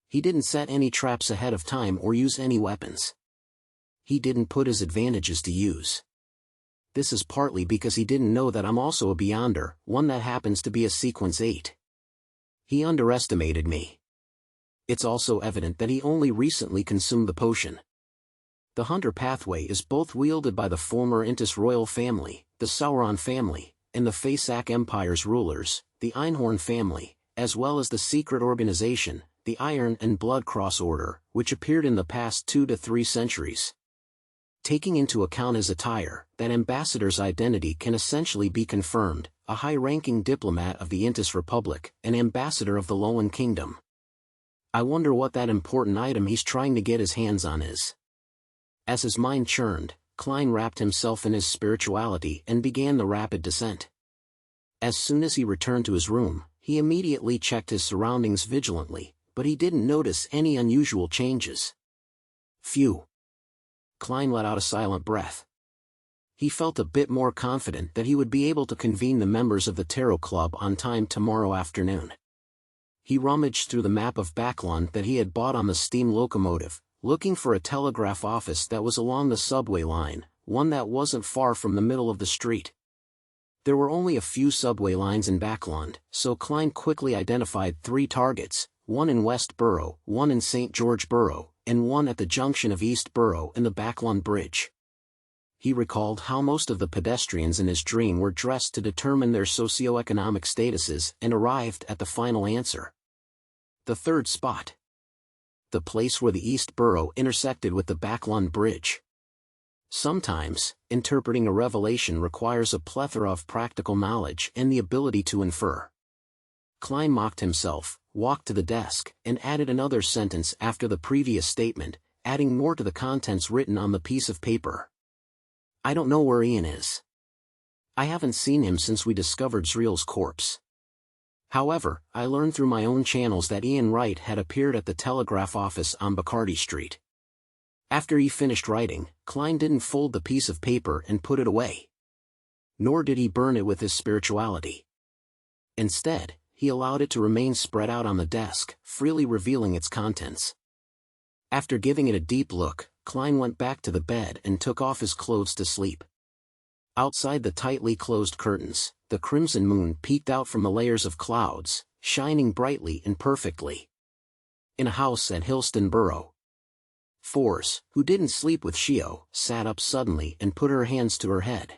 He didn't set any traps ahead of time or use any weapons. He didn't put his advantages to use. This is partly because he didn't know that I'm also a Beyonder, one that happens to be a Sequence 8. He underestimated me. It's also evident that he only recently consumed the potion. The hunter pathway is both wielded by the former Intis royal family, the Sauron family, and the Faesak Empire's rulers, the Einhorn family, as well as the secret organization, the Iron and Blood Cross Order, which appeared in the past 2 to 3 centuries. Taking into account his attire, that ambassador's identity can essentially be confirmed, a high-ranking diplomat of the Intis Republic, an ambassador of the Lowen Kingdom. I wonder what that important item he's trying to get his hands on is. As his mind churned, Klein wrapped himself in his spirituality and began the rapid descent. As soon as he returned to his room, he immediately checked his surroundings vigilantly, but he didn't notice any unusual changes. Phew. Klein let out a silent breath. He felt a bit more confident that he would be able to convene the members of the Tarot Club on time tomorrow afternoon. He rummaged through the map of Backlund that he had bought on the steam locomotive, looking for a telegraph office that was along the subway line, one that wasn't far from the middle of the street. There were only a few subway lines in Backlund, so Klein quickly identified 3 targets, one in West Borough, one in St. George Borough, and one at the junction of East Borough and the Backlund Bridge. He recalled how most of the pedestrians in his dream were dressed to determine their socioeconomic statuses and arrived at the final answer. The 3rd spot. The place where the East Borough intersected with the Backlund Bridge. Sometimes, interpreting a revelation requires a plethora of practical knowledge and the ability to infer. Klein mocked himself, walked to the desk, and added another sentence after the previous statement, adding more to the contents written on the piece of paper. I don't know where Ian is. I haven't seen him since we discovered Zreel's corpse. However, I learned through my own channels that Ian Wright had appeared at the telegraph office on Bacardi Street. After he finished writing, Klein didn't fold the piece of paper and put it away. Nor did he burn it with his spirituality. Instead, he allowed it to remain spread out on the desk, freely revealing its contents. After giving it a deep look, Klein went back to the bed and took off his clothes to sleep. Outside the tightly closed curtains, the crimson moon peeked out from the layers of clouds, shining brightly and perfectly. In a house at Hillston Borough. Force, who didn't sleep with Shio, sat up suddenly and put her hands to her head.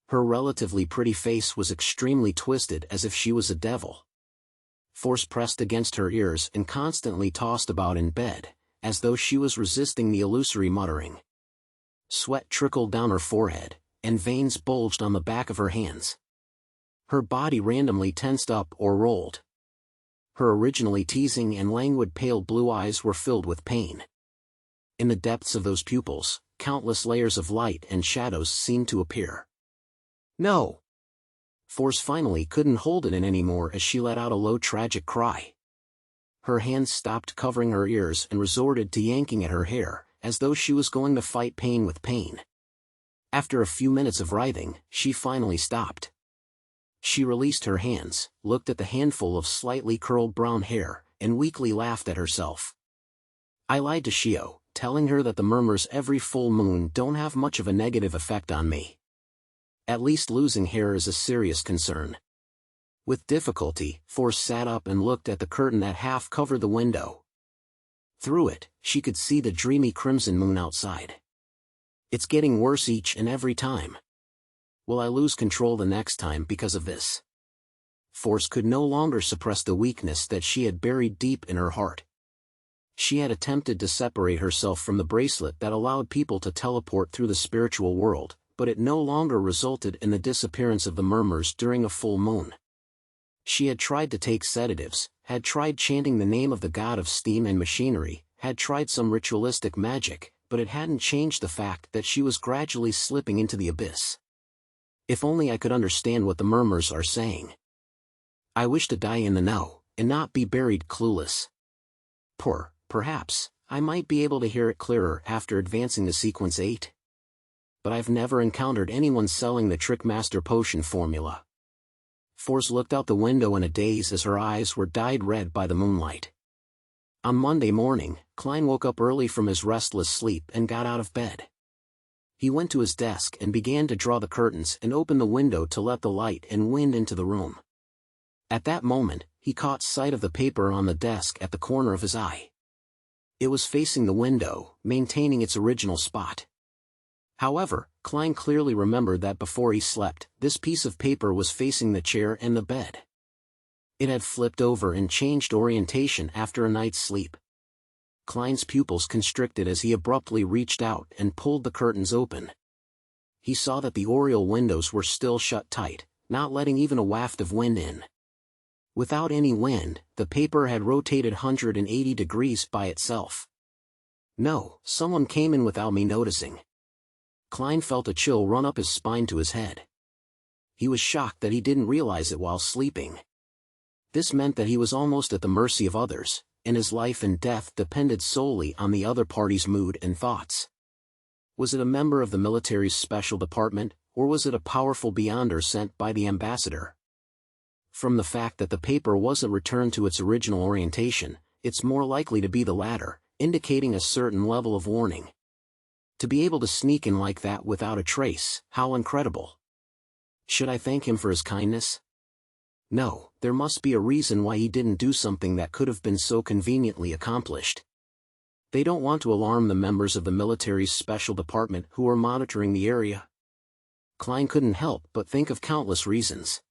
Her relatively pretty face was extremely twisted as if she was a devil. Force pressed against her ears and constantly tossed about in bed, as though she was resisting the illusory muttering. Sweat trickled down her forehead, and veins bulged on the back of her hands. Her body randomly tensed up or rolled. Her originally teasing and languid pale blue eyes were filled with pain. In the depths of those pupils, countless layers of light and shadows seemed to appear. No! Force finally couldn't hold it in anymore as she let out a low tragic cry. Her hands stopped covering her ears and resorted to yanking at her hair, as though she was going to fight pain with pain. After a few minutes of writhing, she finally stopped. She released her hands, looked at the handful of slightly curled brown hair, and weakly laughed at herself. I lied to Shio, telling her that the murmurs every full moon don't have much of a negative effect on me. At least losing hair is a serious concern. With difficulty, Force sat up and looked at the curtain that half covered the window. Through it, she could see the dreamy crimson moon outside. It's getting worse each and every time. Will I lose control the next time because of this? Force could no longer suppress the weakness that she had buried deep in her heart. She had attempted to separate herself from the bracelet that allowed people to teleport through the spiritual world, but it no longer resulted in the disappearance of the murmurs during a full moon. She had tried to take sedatives, had tried chanting the name of the god of steam and machinery, had tried some ritualistic magic, but it hadn't changed the fact that she was gradually slipping into the abyss. If only I could understand what the murmurs are saying. I wish to die in the know, and not be buried clueless. Perhaps, I might be able to hear it clearer after advancing to Sequence 8. but I've never encountered anyone selling the Trickmaster potion formula. Force looked out the window in a daze as her eyes were dyed red by the moonlight. On Monday morning, Klein woke up early from his restless sleep and got out of bed. He went to his desk and began to draw the curtains and open the window to let the light and wind into the room. At that moment, he caught sight of the paper on the desk at the corner of his eye. It was facing the window, maintaining its original spot. However, Klein clearly remembered that before he slept, this piece of paper was facing the chair and the bed. It had flipped over and changed orientation after a night's sleep. Klein's pupils constricted as he abruptly reached out and pulled the curtains open. He saw that the oriel windows were still shut tight, not letting even a waft of wind in. Without any wind, the paper had rotated 180 degrees by itself. No, someone came in without me noticing. Klein felt a chill run up his spine to his head. He was shocked that he didn't realize it while sleeping. This meant that he was almost at the mercy of others, and his life and death depended solely on the other party's mood and thoughts. Was it a member of the military's special department, or was it a powerful beyonder sent by the ambassador? From the fact that the paper wasn't returned to its original orientation, it's more likely to be the latter, indicating a certain level of warning. To be able to sneak in like that without a trace, how incredible. Should I thank him for his kindness? No, there must be a reason why he didn't do something that could have been so conveniently accomplished. They don't want to alarm the members of the military's special department who are monitoring the area. Klein couldn't help but think of countless reasons.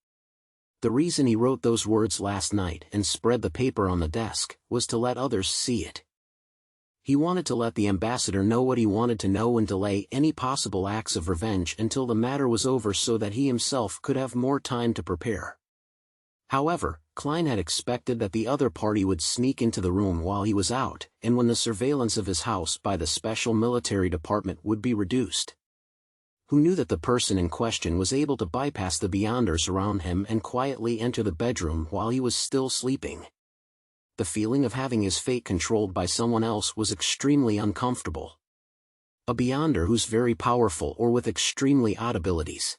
The reason he wrote those words last night and spread the paper on the desk was to let others see it. He wanted to let the ambassador know what he wanted to know and delay any possible acts of revenge until the matter was over so that he himself could have more time to prepare. However, Klein had expected that the other party would sneak into the room while he was out, and when the surveillance of his house by the special military department would be reduced. Who knew that the person in question was able to bypass the beyonders around him and quietly enter the bedroom while he was still sleeping? The feeling of having his fate controlled by someone else was extremely uncomfortable. A beyonder who's very powerful or with extremely odd abilities.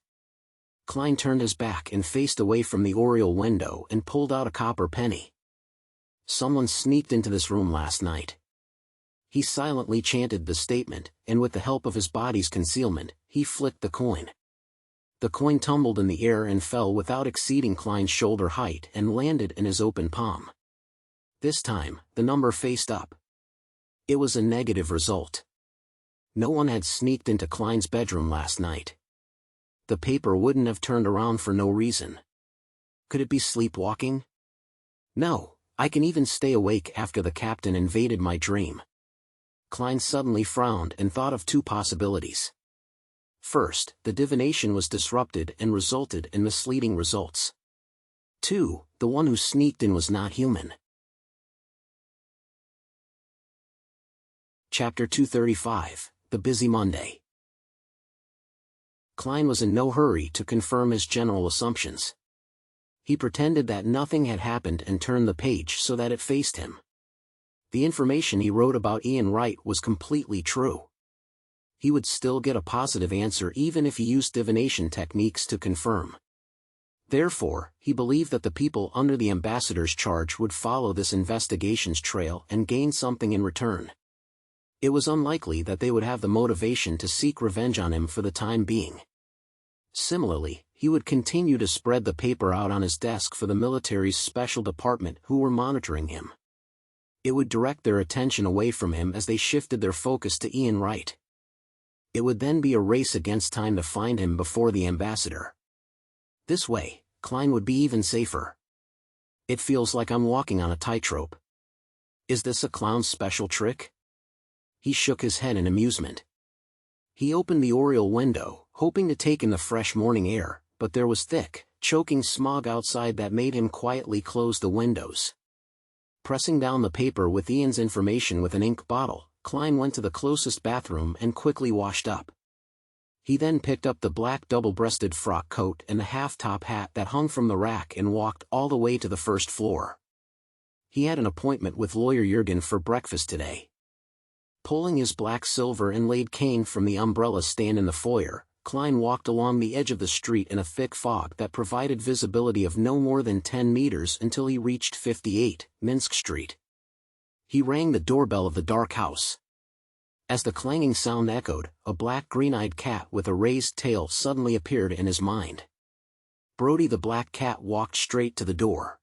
Klein turned his back and faced away from the oriel window and pulled out a copper penny. Someone sneaked into this room last night. He silently chanted the statement, and with the help of his body's concealment, he flicked the coin. The coin tumbled in the air and fell without exceeding Klein's shoulder height and landed in his open palm. This time, the number faced up. It was a negative result. No one had sneaked into Klein's bedroom last night. The paper wouldn't have turned around for no reason. Could it be sleepwalking? No, I can even stay awake after the captain invaded my dream. Klein suddenly frowned and thought of two possibilities. First, the divination was disrupted and resulted in misleading results. 2, the one who sneaked in was not human. Chapter 235, The Busy Monday. Klein was in no hurry to confirm his general assumptions. He pretended that nothing had happened and turned the page so that it faced him. The information he wrote about Ian Wright was completely true. He would still get a positive answer even if he used divination techniques to confirm. Therefore, he believed that the people under the ambassador's charge would follow this investigation's trail and gain something in return. It was unlikely that they would have the motivation to seek revenge on him for the time being. Similarly, he would continue to spread the paper out on his desk for the military's special department who were monitoring him. It would direct their attention away from him as they shifted their focus to Ian Wright. It would then be a race against time to find him before the ambassador. This way, Klein would be even safer. It feels like I'm walking on a tightrope. Is this a clown's special trick? He shook his head in amusement. He opened the oriel window, hoping to take in the fresh morning air, but there was thick, choking smog outside that made him quietly close the windows. Pressing down the paper with Ian's information with an ink bottle, Klein went to the closest bathroom and quickly washed up. He then picked up the black double-breasted frock coat and the half-top hat that hung from the rack and walked all the way to the first floor. He had an appointment with lawyer Jurgen for breakfast today. Pulling his black silver inlaid cane from the umbrella stand in the foyer, Klein walked along the edge of the street in a thick fog that provided visibility of no more than 10 meters until he reached 58 Minsk Street. He rang the doorbell of the dark house. As the clanging sound echoed, a black green-eyed cat with a raised tail suddenly appeared in his mind. Brody the black cat walked straight to the door.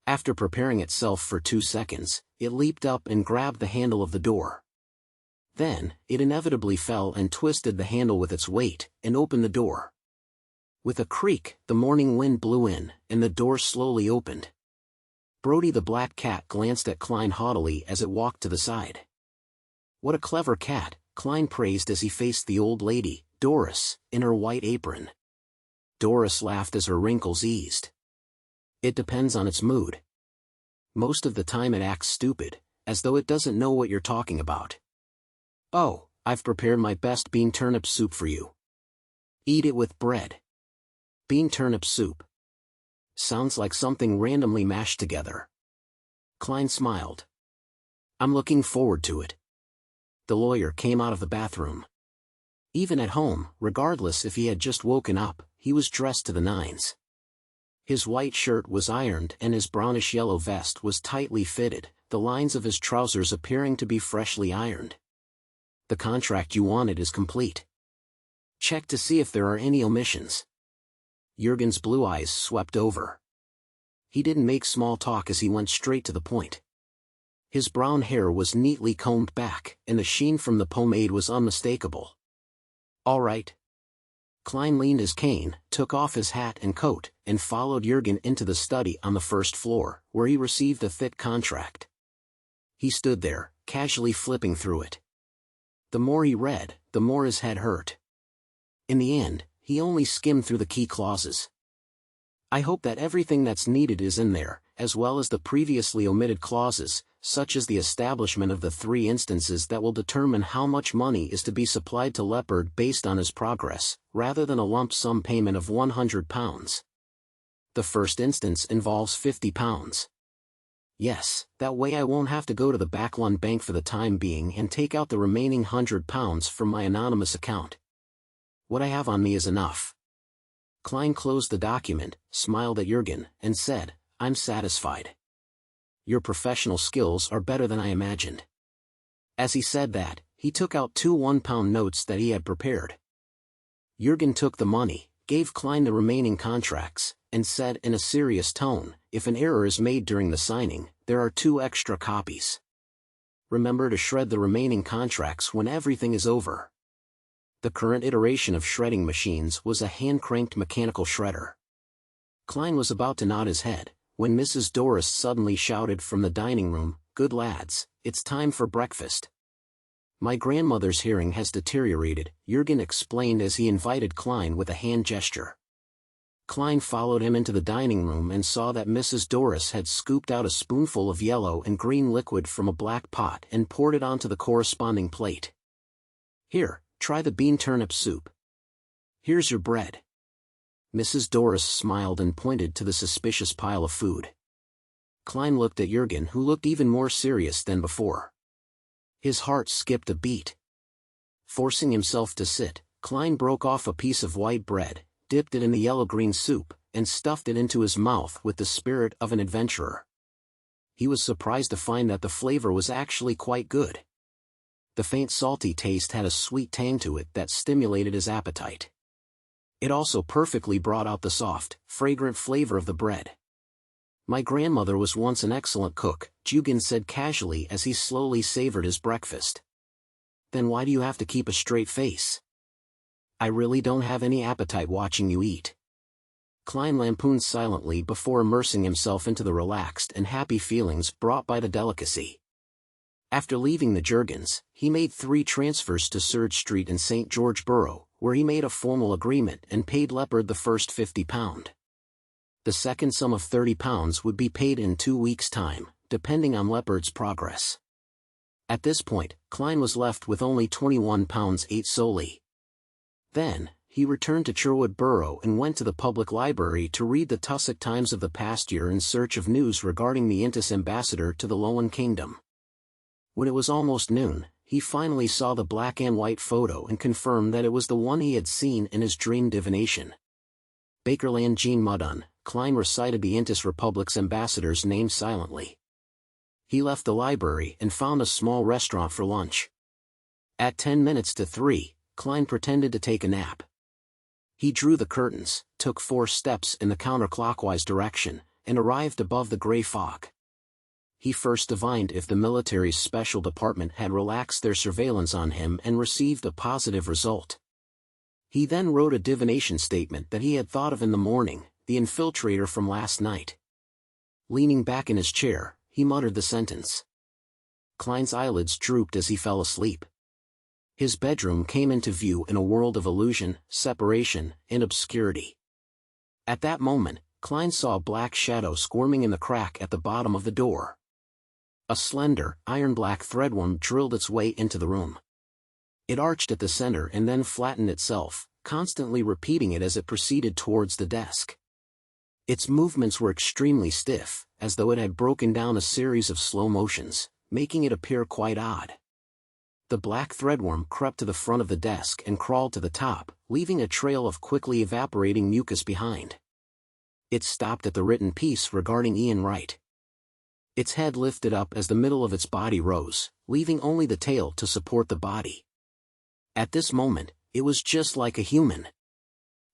After preparing itself for 2 seconds, it leaped up and grabbed the handle of the door. Then, it inevitably fell and twisted the handle with its weight, and opened the door. With a creak, the morning wind blew in, and the door slowly opened. Brody the black cat glanced at Klein haughtily as it walked to the side. "What a clever cat," Klein praised as he faced the old lady, Doris, in her white apron. Doris laughed as her wrinkles eased. "It depends on its mood. Most of the time it acts stupid, as though it doesn't know what you're talking about. Oh, I've prepared my best bean turnip soup for you. Eat it with bread." Bean turnip soup. Sounds like something randomly mashed together. Klein smiled. "I'm looking forward to it." The lawyer came out of the bathroom. Even at home, regardless if he had just woken up, he was dressed to the nines. His white shirt was ironed and his brownish-yellow vest was tightly fitted, the lines of his trousers appearing to be freshly ironed. "The contract you wanted is complete. Check to see if there are any omissions." Jurgen's blue eyes swept over. He didn't make small talk as he went straight to the point. His brown hair was neatly combed back, and the sheen from the pomade was unmistakable. "All right." Klein leaned his cane, took off his hat and coat, and followed Jurgen into the study on the first floor, where he received a thick contract. He stood there, casually flipping through it. The more he read, the more his head hurt. In the end, he only skimmed through the key clauses. "I hope that everything that's needed is in there, as well as the previously omitted clauses, such as the establishment of the 3 instances that will determine how much money is to be supplied to Leopard based on his progress, rather than a lump sum payment of £100. The first instance involves £50. Yes, that way I won't have to go to the Backlund Bank for the time being and take out the remaining £100 from my anonymous account. What I have on me is enough." Klein closed the document, smiled at Jurgen, and said, "I'm satisfied. Your professional skills are better than I imagined." As he said that, he took out 2 £1 notes that he had prepared. Jurgen took the money, gave Klein the remaining contracts, and said in a serious tone, "If an error is made during the signing, there are 2 extra copies. Remember to shred the remaining contracts when everything is over." The current iteration of shredding machines was a hand-cranked mechanical shredder. Klein was about to nod his head, when Mrs. Doris suddenly shouted from the dining room, "Good lads, it's time for breakfast." "My grandmother's hearing has deteriorated," Jurgen explained as he invited Klein with a hand gesture. Klein followed him into the dining room and saw that Mrs. Doris had scooped out a spoonful of yellow and green liquid from a black pot and poured it onto the corresponding plate. "Here, try the bean turnip soup. Here's your bread." Mrs. Doris smiled and pointed to the suspicious pile of food. Klein looked at Jurgen, who looked even more serious than before. His heart skipped a beat. Forcing himself to sit, Klein broke off a piece of white bread, dipped it in the yellow-green soup, and stuffed it into his mouth with the spirit of an adventurer. He was surprised to find that the flavor was actually quite good. The faint salty taste had a sweet tang to it that stimulated his appetite. It also perfectly brought out the soft, fragrant flavor of the bread. "My grandmother was once an excellent cook," Jurgen said casually as he slowly savored his breakfast. "Then why do you have to keep a straight face?" "I really don't have any appetite watching you eat." Klein lampooned silently before immersing himself into the relaxed and happy feelings brought by the delicacy. After leaving the Jurgens, he made 3 transfers to Surge Street in St. George Borough, where he made a formal agreement and paid Leopard the first £50. The second sum of £30 would be paid in 2 weeks' time, depending on Leopard's progress. At this point, Klein was left with only £21.08 solely. Then, he returned to Sherwood Borough and went to the public library to read the Tussock Times of the past year in search of news regarding the Intis ambassador to the Lowen Kingdom. When it was almost noon, he finally saw the black and white photo and confirmed that it was the one he had seen in his dream divination. Bakerland Jean Mudun, Klein recited the Intis Republic's ambassador's name silently. He left the library and found a small restaurant for lunch. At 10 minutes to 3, Klein pretended to take a nap. He drew the curtains, took 4 steps in the counterclockwise direction, and arrived above the gray fog. He first divined if the military's special department had relaxed their surveillance on him and received a positive result. He then wrote a divination statement that he had thought of in the morning, the infiltrator from last night. Leaning back in his chair, he muttered the sentence. Klein's eyelids drooped as he fell asleep. His bedroom came into view in a world of illusion, separation, and obscurity. At that moment, Klein saw a black shadow squirming in the crack at the bottom of the door. A slender, iron-black threadworm drilled its way into the room. It arched at the center and then flattened itself, constantly repeating it as it proceeded towards the desk. Its movements were extremely stiff, as though it had broken down a series of slow motions, making it appear quite odd. The black threadworm crept to the front of the desk and crawled to the top, leaving a trail of quickly evaporating mucus behind. It stopped at the written piece regarding Ian Wright. Its head lifted up as the middle of its body rose, leaving only the tail to support the body. At this moment, it was just like a human.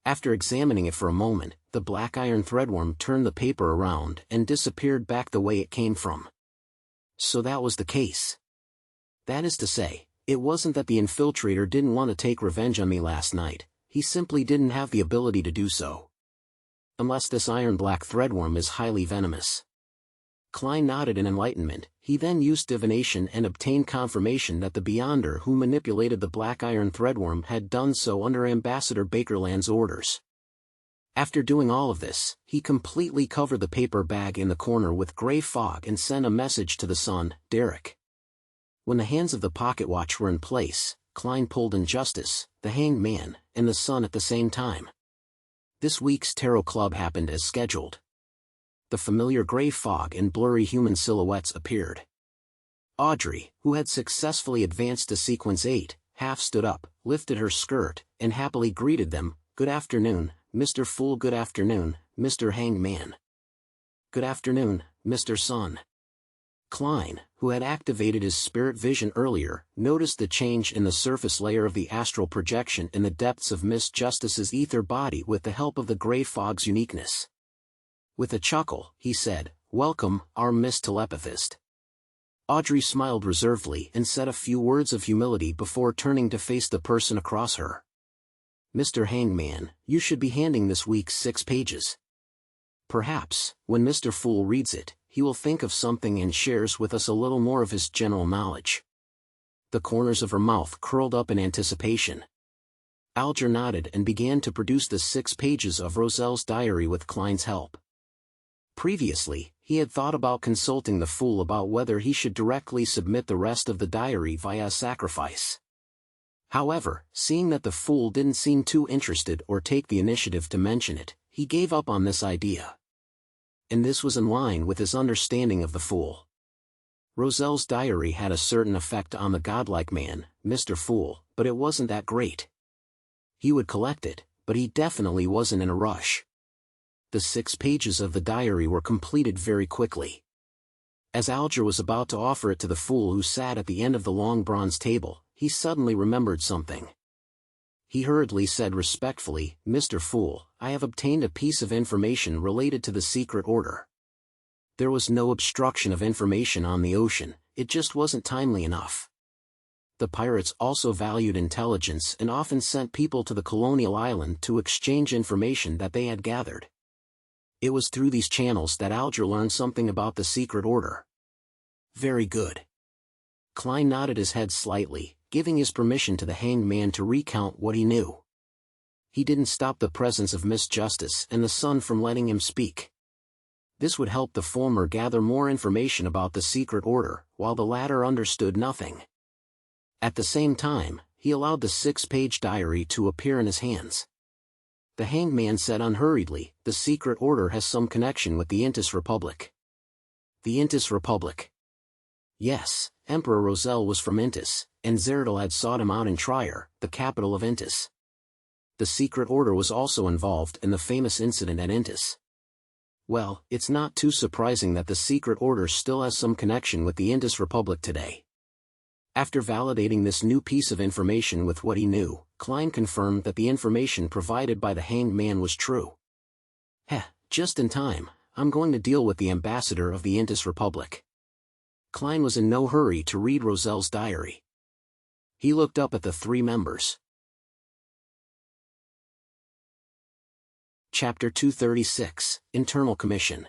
After examining it for a moment, the black iron threadworm turned the paper around and disappeared back the way it came from. So that was the case. That is to say, it wasn't that the infiltrator didn't want to take revenge on me last night, he simply didn't have the ability to do so. Unless this iron-black threadworm is highly venomous. Klein nodded in enlightenment. He then used divination and obtained confirmation that the Beyonder who manipulated the black iron threadworm had done so under Ambassador Bakerland's orders. After doing all of this, he completely covered the paper bag in the corner with gray fog and sent a message to the son, Derek. When the hands of the pocket watch were in place, Klein pulled Injustice, the Hanged Man, and the Sun at the same time. This week's Tarot Club happened as scheduled. The familiar gray fog and blurry human silhouettes appeared. Audrey, who had successfully advanced to Sequence 8, half stood up, lifted her skirt, and happily greeted them. "Good afternoon, Mr. Fool. Good afternoon, Mr. Hanged Man. Good afternoon, Mr. Sun." Klein, who had activated his spirit vision earlier, noticed the change in the surface layer of the astral projection in the depths of Miss Justice's ether body with the help of the gray fog's uniqueness. With a chuckle, he said, "Welcome, our Miss Telepathist." Audrey smiled reservedly and said a few words of humility before turning to face the person across her. "Mr. Hangman, you should be handing this week's 6 pages. Perhaps, when Mr. Fool reads it, he will think of something and shares with us a little more of his general knowledge." The corners of her mouth curled up in anticipation. Alger nodded and began to produce the 6 pages of Roselle's diary with Klein's help. Previously, he had thought about consulting the Fool about whether he should directly submit the rest of the diary via a sacrifice. However, seeing that the Fool didn't seem too interested or take the initiative to mention it, he gave up on this idea. And this was in line with his understanding of the Fool. Roselle's diary had a certain effect on the godlike man, Mr. Fool, but it wasn't that great. He would collect it, but he definitely wasn't in a rush. The 6 pages of the diary were completed very quickly. As Alger was about to offer it to the Fool who sat at the end of the long bronze table, he suddenly remembered something. He hurriedly said respectfully, "Mr. Fool, I have obtained a piece of information related to the secret order." There was no obstruction of information on the ocean, it just wasn't timely enough. The pirates also valued intelligence and often sent people to the colonial island to exchange information that they had gathered. It was through these channels that Alger learned something about the secret order. Very good. Klein nodded his head slightly, giving his permission to the Hanged Man to recount what he knew. He didn't stop the presence of Miss Justice and the Sun from letting him speak. This would help the former gather more information about the secret order, while the latter understood nothing. At the same time, he allowed the 6-page diary to appear in his hands. The Hanged Man said unhurriedly, "The secret order has some connection with the Intis Republic." The Intis Republic. Yes, Emperor Roselle was from Intis, and Zerdal had sought him out in Trier, the capital of Intis. The secret order was also involved in the famous incident at Intis. Well, it's not too surprising that the secret order still has some connection with the Indus Republic today. After validating this new piece of information with what he knew, Klein confirmed that the information provided by the hanged man was true. Heh, just in time, I'm going to deal with the ambassador of the Indus Republic. Klein was in no hurry to read Roselle's diary. He looked up at the three members. Chapter 236, Internal Commission.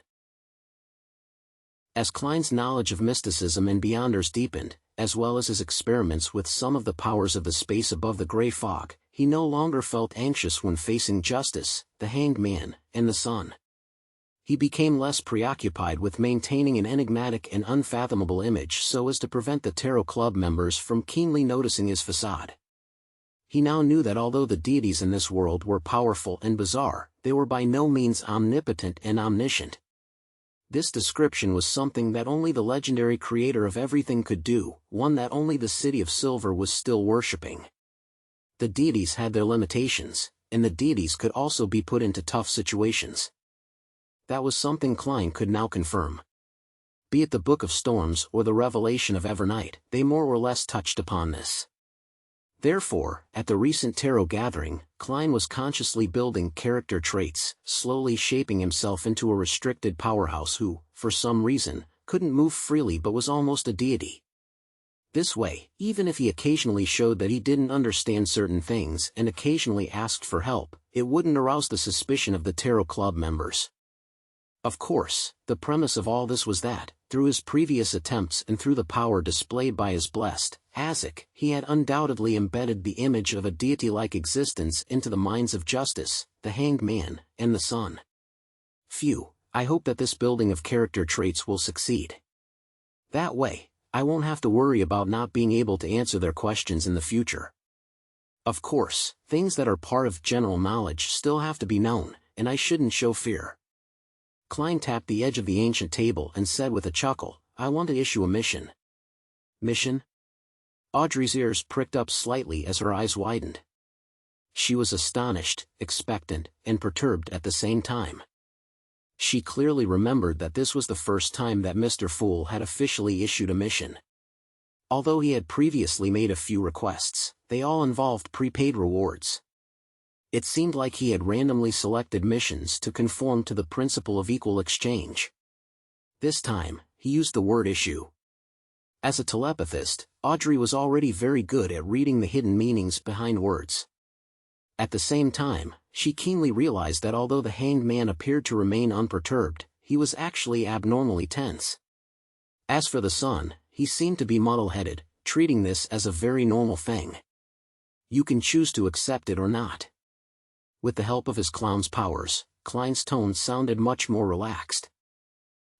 As Klein's knowledge of mysticism and Beyonders deepened, as well as his experiments with some of the powers of the space above the gray fog, he no longer felt anxious when facing justice, the hanged man, and the sun. He became less preoccupied with maintaining an enigmatic and unfathomable image so as to prevent the Tarot Club members from keenly noticing his facade. He now knew that although the deities in this world were powerful and bizarre, they were by no means omnipotent and omniscient. This description was something that only the legendary creator of everything could do, one that only the City of Silver was still worshipping. The deities had their limitations, and the deities could also be put into tough situations. That was something Klein could now confirm. Be it the Book of Storms or the Revelation of Evernight, they more or less touched upon this. Therefore, at the recent tarot gathering, Klein was consciously building character traits, slowly shaping himself into a restricted powerhouse who, for some reason, couldn't move freely but was almost a deity. This way, even if he occasionally showed that he didn't understand certain things and occasionally asked for help, it wouldn't arouse the suspicion of the Tarot Club members. Of course, the premise of all this was that, through his previous attempts and through the power displayed by his blessed Azek, he had undoubtedly embedded the image of a deity-like existence into the minds of Justice, the Hanged Man, and the Sun. Phew, I hope that this building of character traits will succeed. That way, I won't have to worry about not being able to answer their questions in the future. Of course, things that are part of general knowledge still have to be known, and I shouldn't show fear. Klein tapped the edge of the ancient table and said with a chuckle, I want to issue a mission. Mission? Audrey's ears pricked up slightly as her eyes widened. She was astonished, expectant, and perturbed at the same time. She clearly remembered that this was the first time that Mr. Fool had officially issued a mission. Although he had previously made a few requests, they all involved prepaid rewards. It seemed like he had randomly selected missions to conform to the principle of equal exchange. This time, he used the word issue. As a telepathist, Audrey was already very good at reading the hidden meanings behind words. At the same time, she keenly realized that although the Hanged Man appeared to remain unperturbed, he was actually abnormally tense. As for the Sun, he seemed to be muddle-headed, treating this as a very normal thing. You can choose to accept it or not. With the help of his clown's powers, Klein's tone sounded much more relaxed.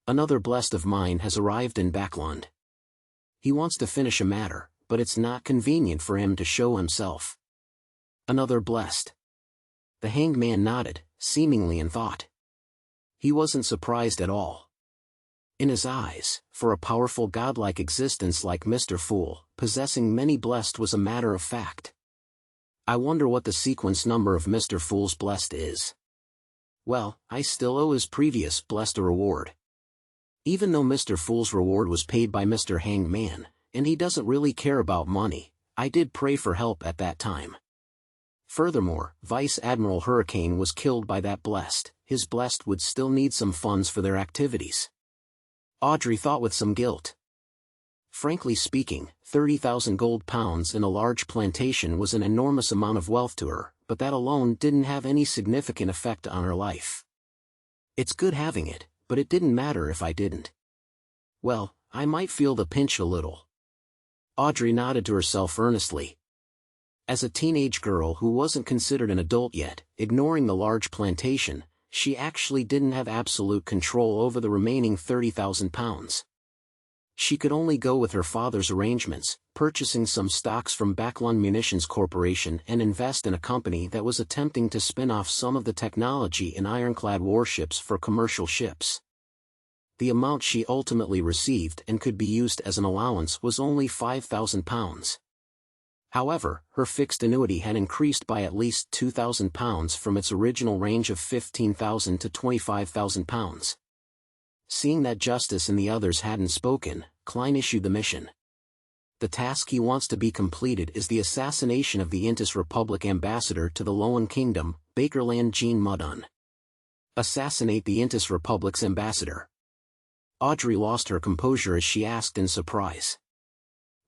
Another blessed of mine has arrived in Backlund. He wants to finish a matter, but it's not convenient for him to show himself. Another blessed. The Hanged Man nodded, seemingly in thought. He wasn't surprised at all. In his eyes, for a powerful godlike existence like Mr. Fool, possessing many blessed was a matter of fact. I wonder what the sequence number of Mr. Fool's blessed is. Well, I still owe his previous blessed a reward. Even though Mr. Fool's reward was paid by Mr. Hanged Man, and he doesn't really care about money, I did pray for help at that time. Furthermore, Vice Admiral Hurricane was killed by that blessed, his blessed would still need some funds for their activities. Audrey thought with some guilt. Frankly speaking, 30,000 gold pounds in a large plantation was an enormous amount of wealth to her, but that alone didn't have any significant effect on her life. It's good having it, but it didn't matter if I didn't. Well, I might feel the pinch a little. Audrey nodded to herself earnestly. As a teenage girl who wasn't considered an adult yet, ignoring the large plantation, she actually didn't have absolute control over the remaining 30,000 pounds. She could only go with her father's arrangements, purchasing some stocks from Backlund Munitions Corporation and invest in a company that was attempting to spin off some of the technology in ironclad warships for commercial ships. The amount she ultimately received and could be used as an allowance was only £5,000. However, her fixed annuity had increased by at least £2,000 from its original range of £15,000 to £25,000. Seeing that Justice and the others hadn't spoken, Klein issued the mission. The task he wants to be completed is the assassination of the Intis Republic ambassador to the Loan Kingdom, Bakerland Jean Mudun. Assassinate the Intis Republic's ambassador. Audrey lost her composure as she asked in surprise.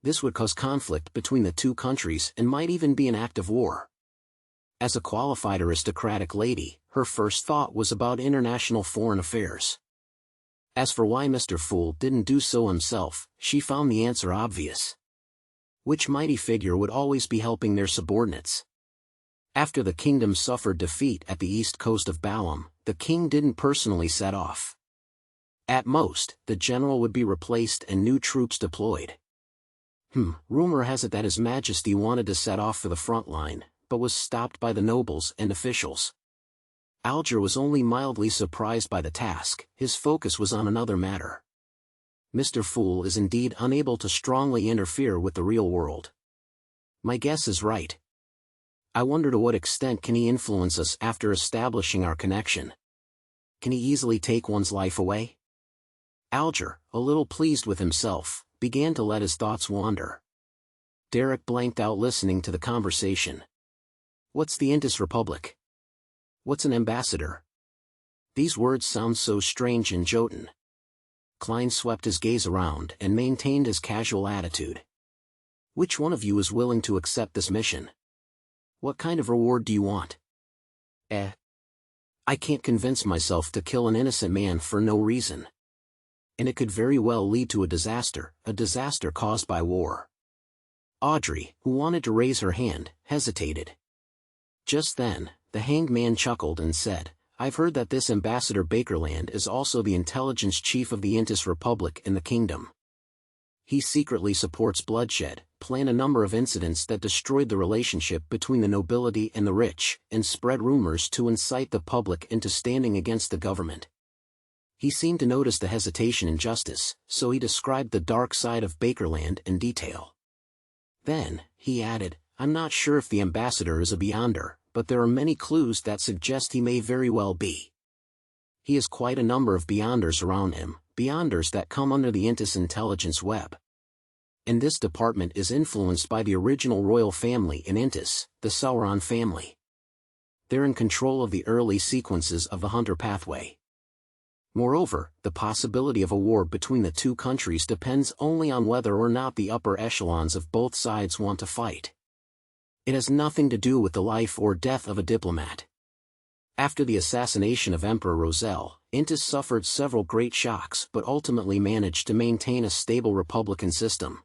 This would cause conflict between the two countries and might even be an act of war. As a qualified aristocratic lady, her first thought was about international foreign affairs. As for why Mr. Fool didn't do so himself, she found the answer obvious. Which mighty figure would always be helping their subordinates? After the kingdom suffered defeat at the east coast of Balam, the king didn't personally set off. At most, the general would be replaced and new troops deployed. Rumor has it that His Majesty wanted to set off for the front line, but was stopped by the nobles and officials. Alger was only mildly surprised by the task. His focus was on another matter. Mr. Fool is indeed unable to strongly interfere with the real world. My guess is right. I wonder to what extent can he influence us after establishing our connection. Can he easily take one's life away? Alger, a little pleased with himself, began to let his thoughts wander. Derek blanked out listening to the conversation. What's the Intis Republic? What's an ambassador? These words sound so strange in Jotun. Klein swept his gaze around and maintained his casual attitude. Which one of you is willing to accept this mission? What kind of reward do you want? I can't convince myself to kill an innocent man for no reason. And it could very well lead to a disaster caused by war. Audrey, who wanted to raise her hand, hesitated. Just then, the hanged man chuckled and said, I've heard that this Ambassador Bakerland is also the intelligence chief of the Intis Republic in the kingdom. He secretly supports bloodshed, planned a number of incidents that destroyed the relationship between the nobility and the rich, and spread rumors to incite the public into standing against the government. He seemed to notice the hesitation in Justice, so he described the dark side of Bakerland in detail. Then, he added, I'm not sure if the ambassador is a Beyonder, but there are many clues that suggest he may very well be. He has quite a number of Beyonders around him, Beyonders that come under the Intis intelligence web. And this department is influenced by the original royal family in Intis, the Sauron family. They're in control of the early sequences of the Hunter pathway. Moreover, the possibility of a war between the two countries depends only on whether or not the upper echelons of both sides want to fight. It has nothing to do with the life or death of a diplomat. After the assassination of Emperor Roselle, Intis suffered several great shocks but ultimately managed to maintain a stable republican system.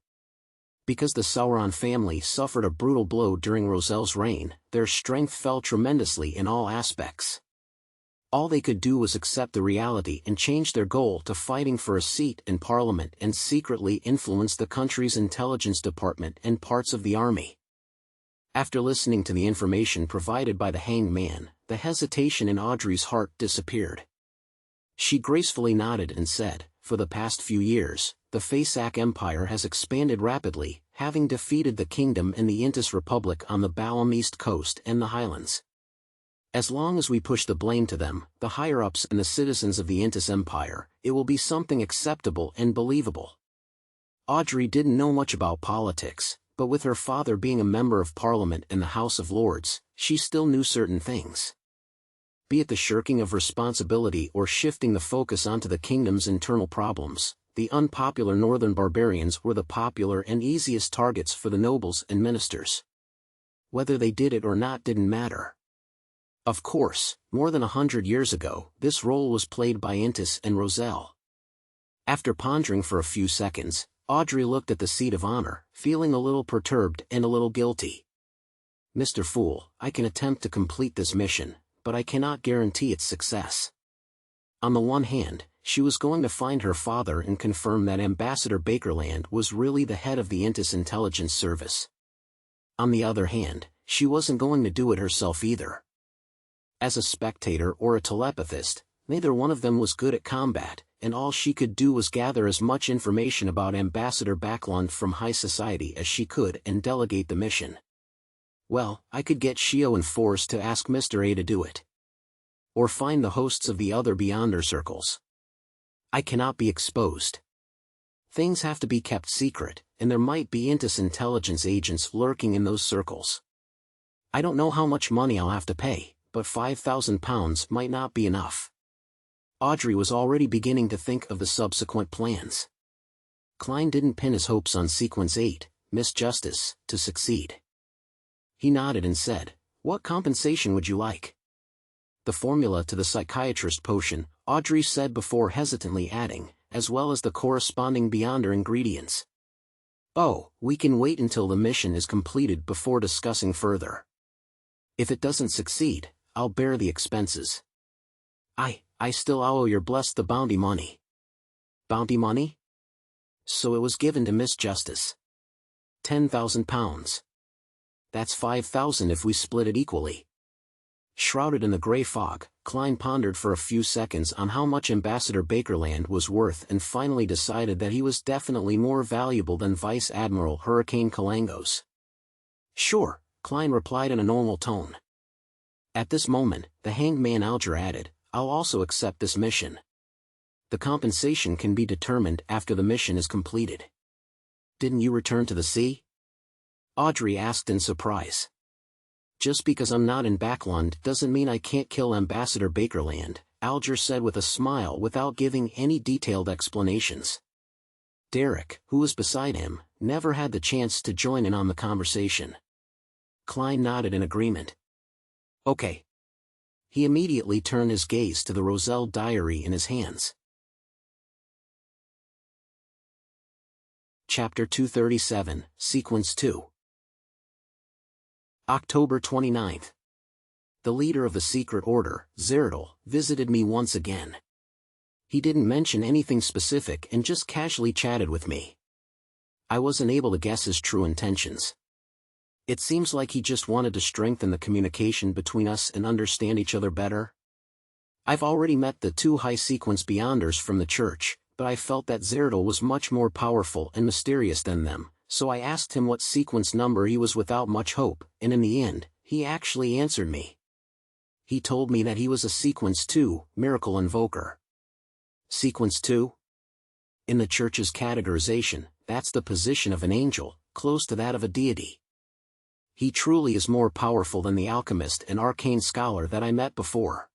Because the Sauron family suffered a brutal blow during Roselle's reign, their strength fell tremendously in all aspects. All they could do was accept the reality and change their goal to fighting for a seat in parliament and secretly influence the country's intelligence department and parts of the army. After listening to the information provided by the hanged man, the hesitation in Audrey's heart disappeared. She gracefully nodded and said, for the past few years, the Faesak Empire has expanded rapidly, having defeated the kingdom and the Intis Republic on the Balam East Coast and the Highlands. As long as we push the blame to them, the higher-ups and the citizens of the Intis Empire, it will be something acceptable and believable. Audrey didn't know much about politics, but with her father being a member of Parliament in the House of Lords, she still knew certain things. Be it the shirking of responsibility or shifting the focus onto the kingdom's internal problems, the unpopular northern barbarians were the popular and easiest targets for the nobles and ministers. Whether they did it or not didn't matter. Of course, more than 100 years ago, this role was played by Intis and Roselle. After pondering for a few seconds, Audrey looked at the seat of honor, feeling a little perturbed and a little guilty. Mr. Fool, I can attempt to complete this mission, but I cannot guarantee its success. On the one hand, she was going to find her father and confirm that Ambassador Bakerland was really the head of the Intis intelligence service. On the other hand, she wasn't going to do it herself either. As a spectator or a telepathist, neither one of them was good at combat, and all she could do was gather as much information about Ambassador Backlund from high society as she could and delegate the mission. Well, I could get Shio and Force to ask Mr. A to do it. Or find the hosts of the other Beyonder circles. I cannot be exposed. Things have to be kept secret, and there might be Intis intelligence agents lurking in those circles. I don't know how much money I'll have to pay, but £5,000 might not be enough. Audrey was already beginning to think of the subsequent plans. Klein didn't pin his hopes on Sequence 8, Miss Justice, to succeed. He nodded and said, "What compensation would you like?" "The formula to the psychiatrist potion," Audrey said before hesitantly adding, "as well as the corresponding Beyonder ingredients." "Oh, we can wait until the mission is completed before discussing further. If it doesn't succeed, I'll bear the expenses. I still owe your blessed the bounty money." "Bounty money?" "So it was given to Miss Justice. £10,000. That's 5,000 if we split it equally." Shrouded in the gray fog, Klein pondered for a few seconds on how much Ambassador Bakerland was worth and finally decided that he was definitely more valuable than Vice Admiral Hurricane Kalangos. "Sure," Klein replied in a normal tone. At this moment, the hanged man Alger added, "I'll also accept this mission. The compensation can be determined after the mission is completed." "Didn't you return to the sea?" Audrey asked in surprise. "Just because I'm not in Backlund doesn't mean I can't kill Ambassador Bakerland," Alger said with a smile without giving any detailed explanations. Derek, who was beside him, never had the chance to join in on the conversation. Klein nodded in agreement. "Okay." He immediately turned his gaze to the Roselle diary in his hands. Chapter 237, Sequence 2. October 29th. The leader of the secret order, Zerdal, visited me once again. He didn't mention anything specific and just casually chatted with me. I wasn't able to guess his true intentions. It seems like he just wanted to strengthen the communication between us and understand each other better. I've already met the two high-sequence Beyonders from the church, but I felt that Zerdal was much more powerful and mysterious than them, so I asked him what sequence number he was without much hope, and in the end, he actually answered me. He told me that he was a Sequence 2, Miracle Invoker. Sequence 2? In the church's categorization, that's the position of an angel, close to that of a deity. He truly is more powerful than the alchemist and arcane scholar that I met before.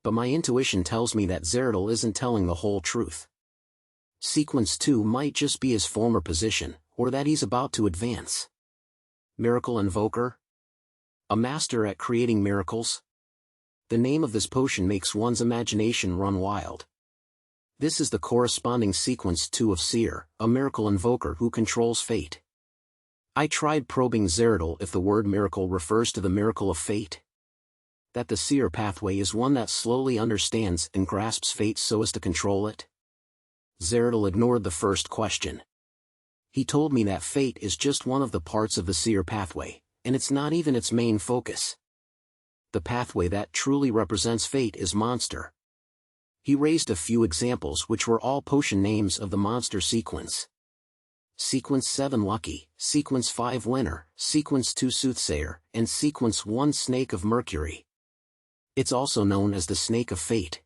But my intuition tells me that Zerdal isn't telling the whole truth. Sequence 2 might just be his former position, or that he's about to advance. Miracle Invoker? A master at creating miracles? The name of this potion makes one's imagination run wild. This is the corresponding Sequence 2 of Seer, a miracle invoker who controls fate. I tried probing Zerdal if the word miracle refers to the miracle of fate. That the seer pathway is one that slowly understands and grasps fate so as to control it. Zerdal ignored the first question. He told me that fate is just one of the parts of the seer pathway, and it's not even its main focus. The pathway that truly represents fate is monster. He raised a few examples which were all potion names of the monster sequence. Sequence 7 Lucky, Sequence 5 Winner, Sequence 2 Soothsayer, and Sequence 1 Snake of Mercury. It's also known as the Snake of Fate.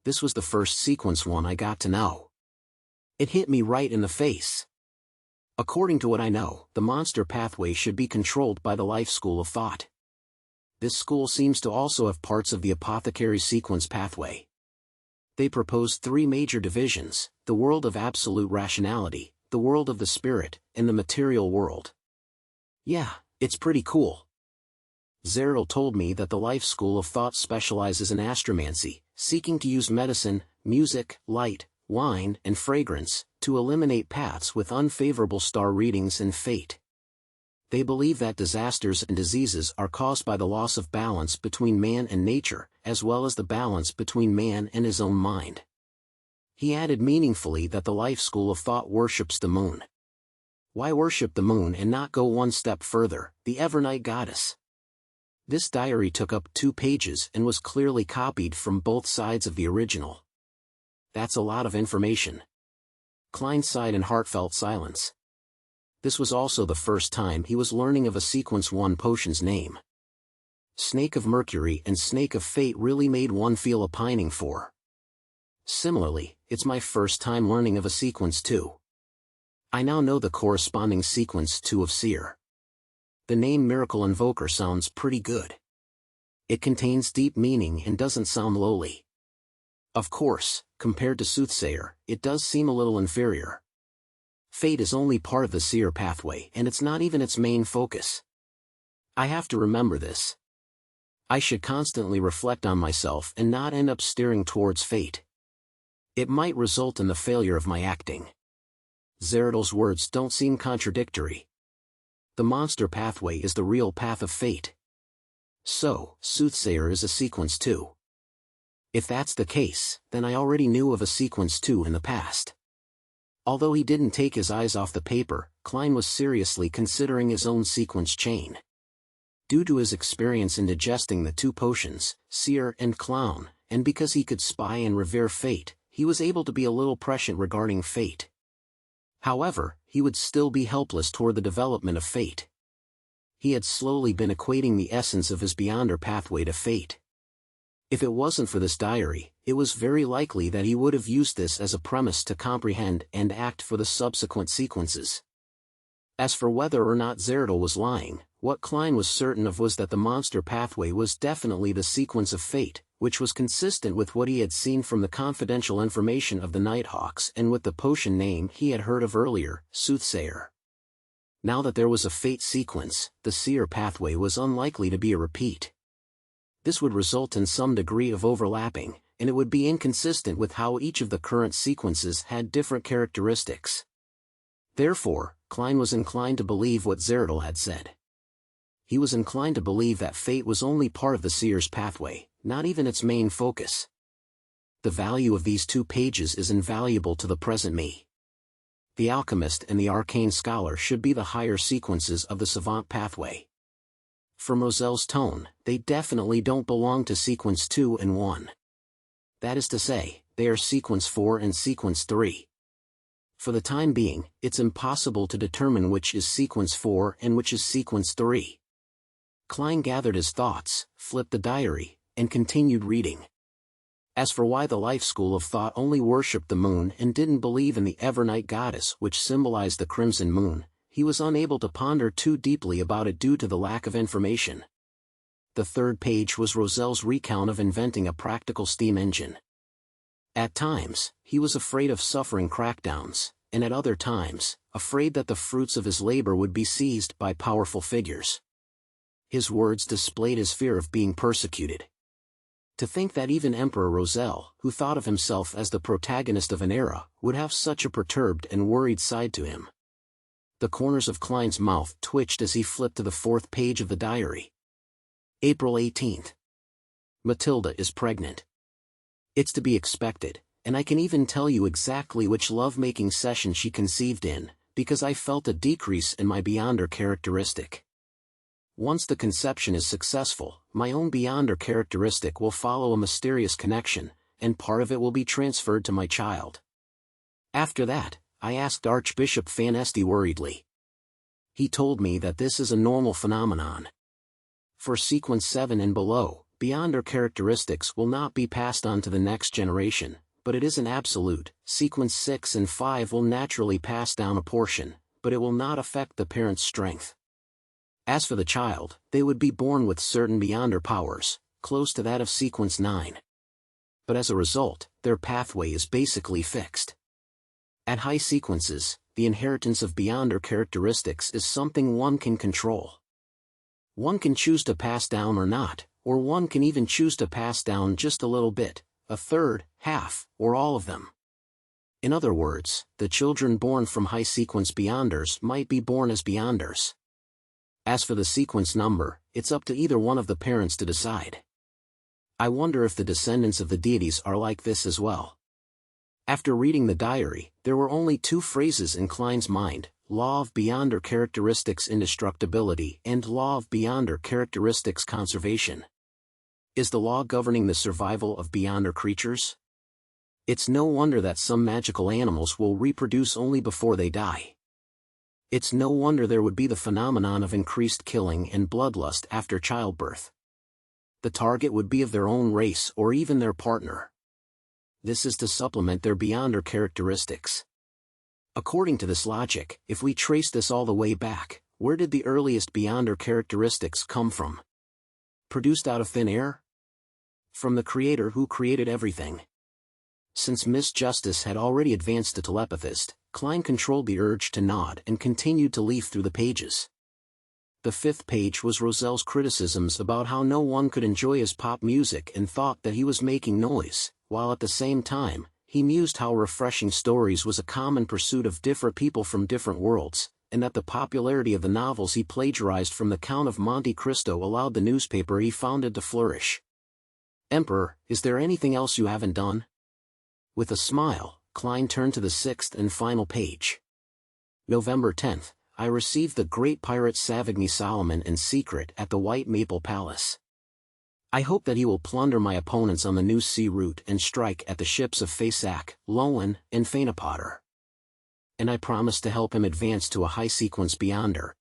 This was the first Sequence 1 I got to know. It hit me right in the face. According to what I know, the monster pathway should be controlled by the life school of thought. This school seems to also have parts of the apothecary sequence pathway. They propose 3 major divisions: the world of absolute rationality, the world of the spirit, and the material world. Yeah, it's pretty cool. Zerdal told me that the life school of thought specializes in astromancy, seeking to use medicine, music, light, wine, and fragrance, to eliminate paths with unfavorable star readings and fate. They believe that disasters and diseases are caused by the loss of balance between man and nature, as well as the balance between man and his own mind. He added meaningfully that the life school of thought worships the moon. Why worship the moon and not go one step further, the Evernight goddess? This diary took up 2 pages and was clearly copied from both sides of the original. That's a lot of information. Klein sighed in heartfelt silence. This was also the first time he was learning of a Sequence 1 potion's name. Snake of Mercury and Snake of Fate really made one feel a pining for. Similarly, it's my first time learning of a Sequence 2. I now know the corresponding Sequence 2 of Seer. The name Miracle Invoker sounds pretty good. It contains deep meaning and doesn't sound lowly. Of course, compared to Soothsayer, it does seem a little inferior. Fate is only part of the Seer pathway and it's not even its main focus. I have to remember this. I should constantly reflect on myself and not end up steering towards fate. It might result in the failure of my acting. Zeradol's words don't seem contradictory. The monster pathway is the real path of fate. So, Soothsayer is a Sequence 2. If that's the case, then I already knew of a Sequence 2 in the past. Although he didn't take his eyes off the paper, Klein was seriously considering his own sequence chain. Due to his experience in digesting the two potions, Seer and Clown, and because he could spy and revere fate, he was able to be a little prescient regarding fate. However, he would still be helpless toward the development of fate. He had slowly been equating the essence of his Beyonder pathway to fate. If it wasn't for this diary, it was very likely that he would have used this as a premise to comprehend and act for the subsequent sequences. As for whether or not Zeradol was lying, what Klein was certain of was that the monster pathway was definitely the sequence of fate, which was consistent with what he had seen from the confidential information of the Nighthawks and with the potion name he had heard of earlier, Soothsayer. Now that there was a fate sequence, the Seer pathway was unlikely to be a repeat. This would result in some degree of overlapping, and it would be inconsistent with how each of the current sequences had different characteristics. Therefore, Klein was inclined to believe what Zeradol had said. He was inclined to believe that fate was only part of the Seer's pathway, not even its main focus. The value of these 2 pages is invaluable to the present me. The Alchemist and the Arcane Scholar should be the higher sequences of the Savant pathway. From Roselle's tone, they definitely don't belong to Sequence 2 and 1. That is to say, they are Sequence 4 and Sequence 3. For the time being, it's impossible to determine which is Sequence 4 and which is Sequence 3. Klein gathered his thoughts, flipped the diary, and continued reading. As for why the Life School of Thought only worshipped the moon and didn't believe in the Evernight goddess which symbolized the crimson moon, he was unable to ponder too deeply about it due to the lack of information. The 3rd page was Roselle's recount of inventing a practical steam engine. At times, he was afraid of suffering crackdowns, and at other times, afraid that the fruits of his labor would be seized by powerful figures. His words displayed his fear of being persecuted. To think that even Emperor Roselle, who thought of himself as the protagonist of an era, would have such a perturbed and worried side to him. The corners of Klein's mouth twitched as he flipped to the 4th page of the diary. April 18th. Matilda is pregnant. It's to be expected, and I can even tell you exactly which love-making session she conceived in, because I felt a decrease in my Beyonder characteristic. Once the conception is successful, my own Beyonder characteristic will follow a mysterious connection, and part of it will be transferred to my child. After that, I asked Archbishop Fanesti worriedly. He told me that this is a normal phenomenon. For Sequence 7 and below, Beyonder characteristics will not be passed on to the next generation, but it is an absolute. Sequence 6 and 5 will naturally pass down a portion, but it will not affect the parent's strength. As for the child, they would be born with certain Beyonder powers, close to that of Sequence 9. But as a result, their pathway is basically fixed. At high sequences, the inheritance of Beyonder characteristics is something one can control. One can choose to pass down or not, or one can even choose to pass down just a little bit, a third, half, or all of them. In other words, the children born from high sequence Beyonders might be born as Beyonders. As for the sequence number, it's up to either one of the parents to decide. I wonder if the descendants of the deities are like this as well. After reading the diary, there were only 2 phrases in Klein's mind: Law of Beyonder Characteristics Indestructibility and Law of Beyonder Characteristics Conservation. Is the law governing the survival of Beyonder creatures? It's no wonder that some magical animals will reproduce only before they die. It's no wonder there would be the phenomenon of increased killing and bloodlust after childbirth. The target would be of their own race or even their partner. This is to supplement their beyonder characteristics. According to this logic, if we trace this all the way back, where did the earliest beyonder characteristics come from? Produced out of thin air? From the Creator who created everything. Since Miss Justice had already advanced to telepathist, Klein controlled the urge to nod and continued to leaf through the pages. The 5th page was Roselle's criticisms about how no one could enjoy his pop music and thought that he was making noise, while at the same time, he mused how refreshing stories was a common pursuit of different people from different worlds, and that the popularity of the novels he plagiarized from the Count of Monte Cristo allowed the newspaper he founded to flourish. Emperor, is there anything else you haven't done? With a smile, Klein turned to the 6th and final page. November 10th, I received the great pirate Savigny Solomon in secret at the White Maple Palace. I hope that he will plunder my opponents on the new sea route and strike at the ships of Faisac, Lowen, and Fainapotter. And I promise to help him advance to a high sequence beyonder.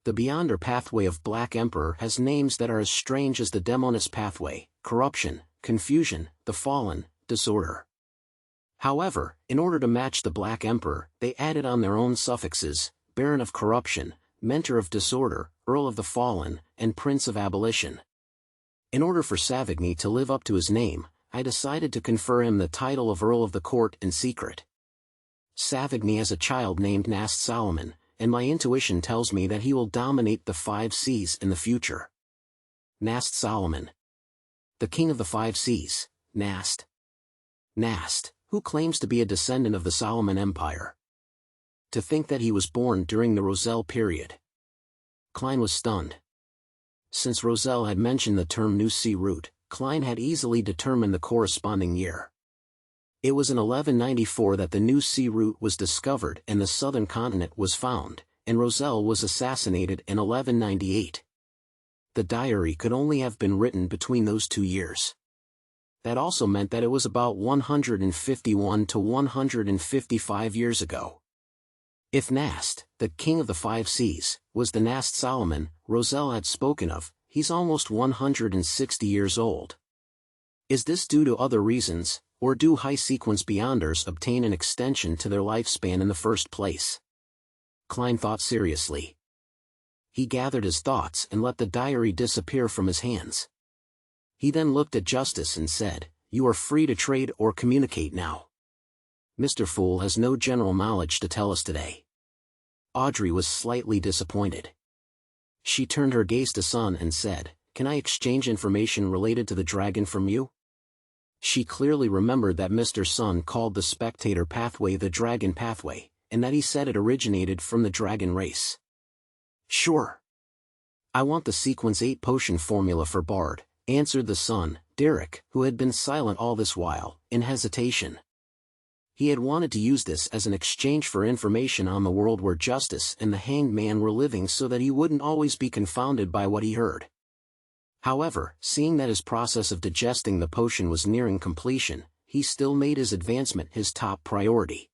The beyonder pathway of Black Emperor has names that are as strange as the Demoness pathway: corruption, confusion, the fallen, disorder. However, in order to match the Black Emperor, they added on their own suffixes: Baron of Corruption, Mentor of Disorder, Earl of the Fallen, and Prince of Abolition. In order for Savigny to live up to his name, I decided to confer him the title of Earl of the Court in secret. Savigny has a child named Nast Solomon, and my intuition tells me that he will dominate the 5 seas in the future. Nast Solomon. The King of the 5 Seas, Nast. Nast, who claims to be a descendant of the Solomon Empire. To think that he was born during the Roselle period. Klein was stunned. Since Roselle had mentioned the term New Sea Route, Klein had easily determined the corresponding year. It was in 1194 that the New Sea Route was discovered and the southern continent was found, and Roselle was assassinated in 1198. The diary could only have been written between those 2 years. That also meant that it was about 151 to 155 years ago. If Nast, the King of the 5 Seas, was the Nast Solomon Roselle had spoken of, he's almost 160 years old. Is this due to other reasons, or do high-sequence beyonders obtain an extension to their lifespan in the first place? Klein thought seriously. He gathered his thoughts and let the diary disappear from his hands. He then looked at Justice and said, "You are free to trade or communicate now. Mr. Fool has no general knowledge to tell us today." Audrey was slightly disappointed. She turned her gaze to Sun and said, "Can I exchange information related to the dragon from you?" She clearly remembered that Mr. Sun called the spectator pathway the dragon pathway, and that he said it originated from the dragon race. "Sure. I want the sequence 8 potion formula for Bard," answered the Sun, Derek, who had been silent all this while, in hesitation. He had wanted to use this as an exchange for information on the world where Justice and the Hanged Man were living so that he wouldn't always be confounded by what he heard. However, seeing that his process of digesting the potion was nearing completion, he still made his advancement his top priority.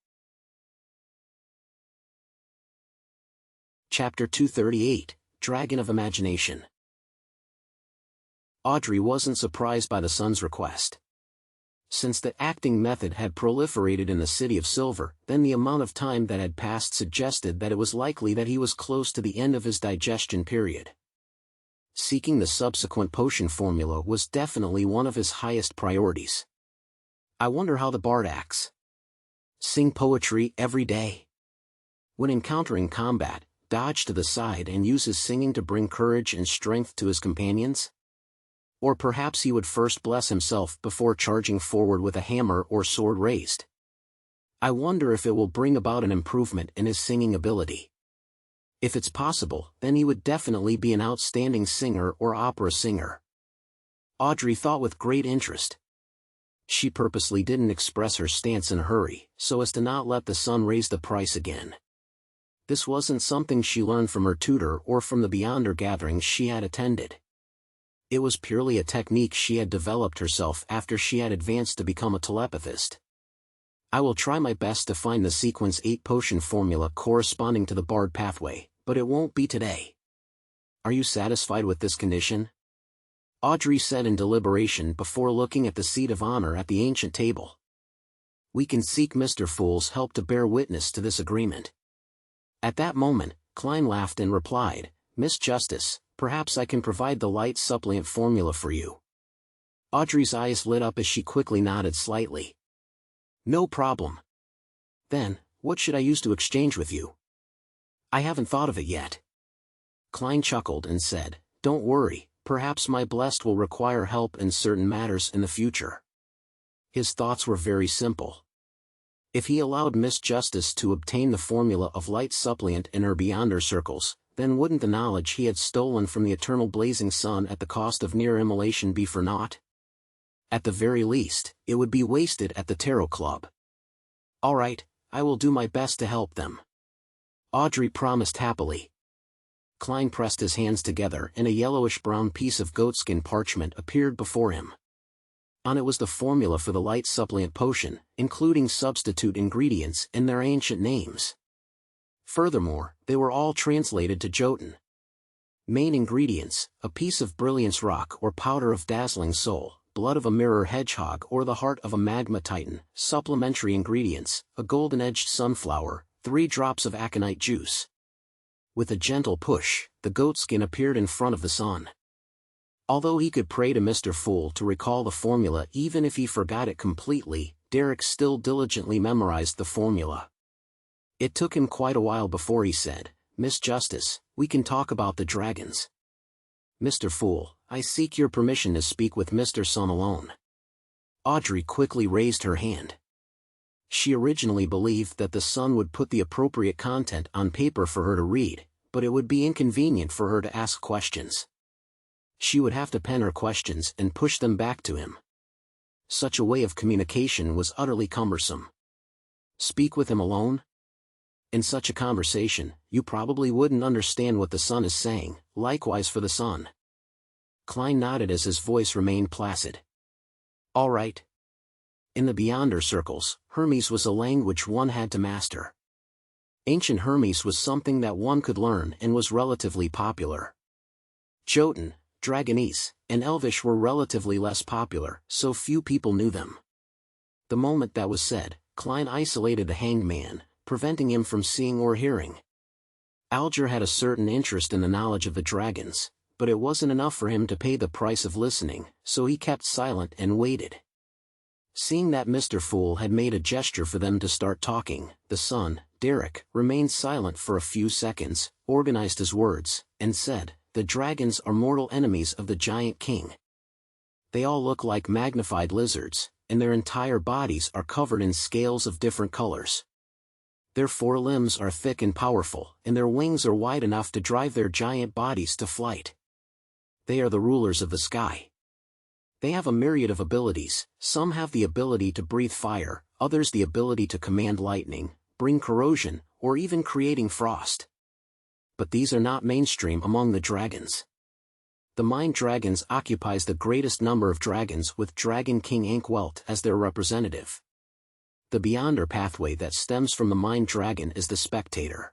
Chapter 238, Dragon of Imagination. Audrey wasn't surprised by the Sun's request. Since the acting method had proliferated in the City of Silver, then the amount of time that had passed suggested that it was likely that he was close to the end of his digestion period. Seeking the subsequent potion formula was definitely one of his highest priorities. I wonder how the Bard acts. Sing poetry every day. When encountering combat, dodge to the side and use his singing to bring courage and strength to his companions? Or perhaps he would first bless himself before charging forward with a hammer or sword raised. I wonder if it will bring about an improvement in his singing ability. If it's possible, then he would definitely be an outstanding singer or opera singer. Audrey thought with great interest. She purposely didn't express her stance in a hurry, so as to not let the Sun raise the price again. This wasn't something she learned from her tutor or from the Beyonder gatherings she had attended. It was purely a technique she had developed herself after she had advanced to become a telepathist. I will try my best to find the sequence 8 potion formula corresponding to the barred pathway, but it won't be today. Are you satisfied with this condition? Audrey said in deliberation before looking at the seat of honor at the ancient table. We can seek Mr. Fool's help to bear witness to this agreement. At that moment, Klein laughed and replied, Miss Justice, perhaps I can provide the light supplement formula for you. Audrey's eyes lit up as she quickly nodded slightly. No problem. Then, what should I use to exchange with you? I haven't thought of it yet. Klein chuckled and said, Don't worry, perhaps my blessed will require help in certain matters in the future. His thoughts were very simple. If he allowed Miss Justice to obtain the formula of light supplement in her beyonder circles, then wouldn't the knowledge he had stolen from the eternal blazing sun at the cost of near immolation be for naught? At the very least, it would be wasted at the Tarot Club. All right, I will do my best to help them. Audrey promised happily. Klein pressed his hands together and a yellowish-brown piece of goatskin parchment appeared before him. On it was the formula for the light supplement potion, including substitute ingredients and their ancient names. Furthermore, they were all translated to Jotun. Main ingredients: a piece of brilliance rock or powder of dazzling soul, blood of a mirror hedgehog or the heart of a magma titan. Supplementary ingredients: a golden-edged sunflower, 3 drops of aconite juice. With a gentle push, the goatskin appeared in front of the sun. Although he could pray to Mr. Fool to recall the formula even if he forgot it completely, Derek still diligently memorized the formula. It took him quite a while before he said, Miss Justice, we can talk about the dragons. Mr. Fool, I seek your permission to speak with Mr. Sun alone. Audrey quickly raised her hand. She originally believed that the Sun would put the appropriate content on paper for her to read, but it would be inconvenient for her to ask questions. She would have to pen her questions and push them back to him. Such a way of communication was utterly cumbersome. Speak with him alone? In such a conversation, you probably wouldn't understand what the Sun is saying, likewise for the Sun. Klein nodded as his voice remained placid. All right. In the Beyonder circles, Hermes was a language one had to master. Ancient Hermes was something that one could learn and was relatively popular. Jotun, Dragonese, and Elvish were relatively less popular, so few people knew them. The moment that was said, Klein isolated the hanged man, preventing him from seeing or hearing. Alger had a certain interest in the knowledge of the dragons, but it wasn't enough for him to pay the price of listening, so he kept silent and waited. Seeing that Mr. Fool had made a gesture for them to start talking, the Sun, Derek, remained silent for a few seconds, organized his words, and said, The dragons are mortal enemies of the giant king. They all look like magnified lizards, and their entire bodies are covered in scales of different colors. Their 4 limbs are thick and powerful, and their wings are wide enough to drive their giant bodies to flight. They are the rulers of the sky. They have a myriad of abilities. Some have the ability to breathe fire, others the ability to command lightning, bring corrosion, or even creating frost. But these are not mainstream among the dragons. The Mind Dragons occupies the greatest number of dragons, with Dragon King Ankwelt as their representative. The Beyonder pathway that stems from the Mind Dragon is the Spectator.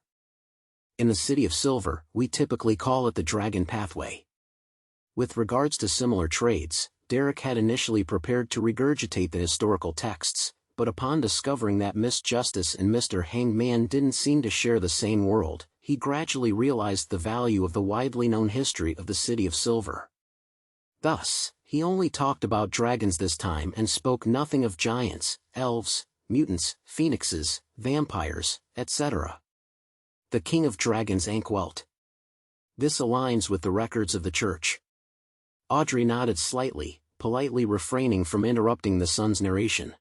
In the City of Silver, we typically call it the Dragon Pathway. With regards to similar trades, Derek had initially prepared to regurgitate the historical texts, but upon discovering that Miss Justice and Mr. Hanged Man didn't seem to share the same world, he gradually realized the value of the widely known history of the City of Silver. Thus, he only talked about dragons this time and spoke nothing of giants, elves, mutants, phoenixes, vampires, etc. The King of Dragons Ankwelt. This aligns with the records of the Church. Audrey nodded slightly, politely refraining from interrupting the Sun's narration.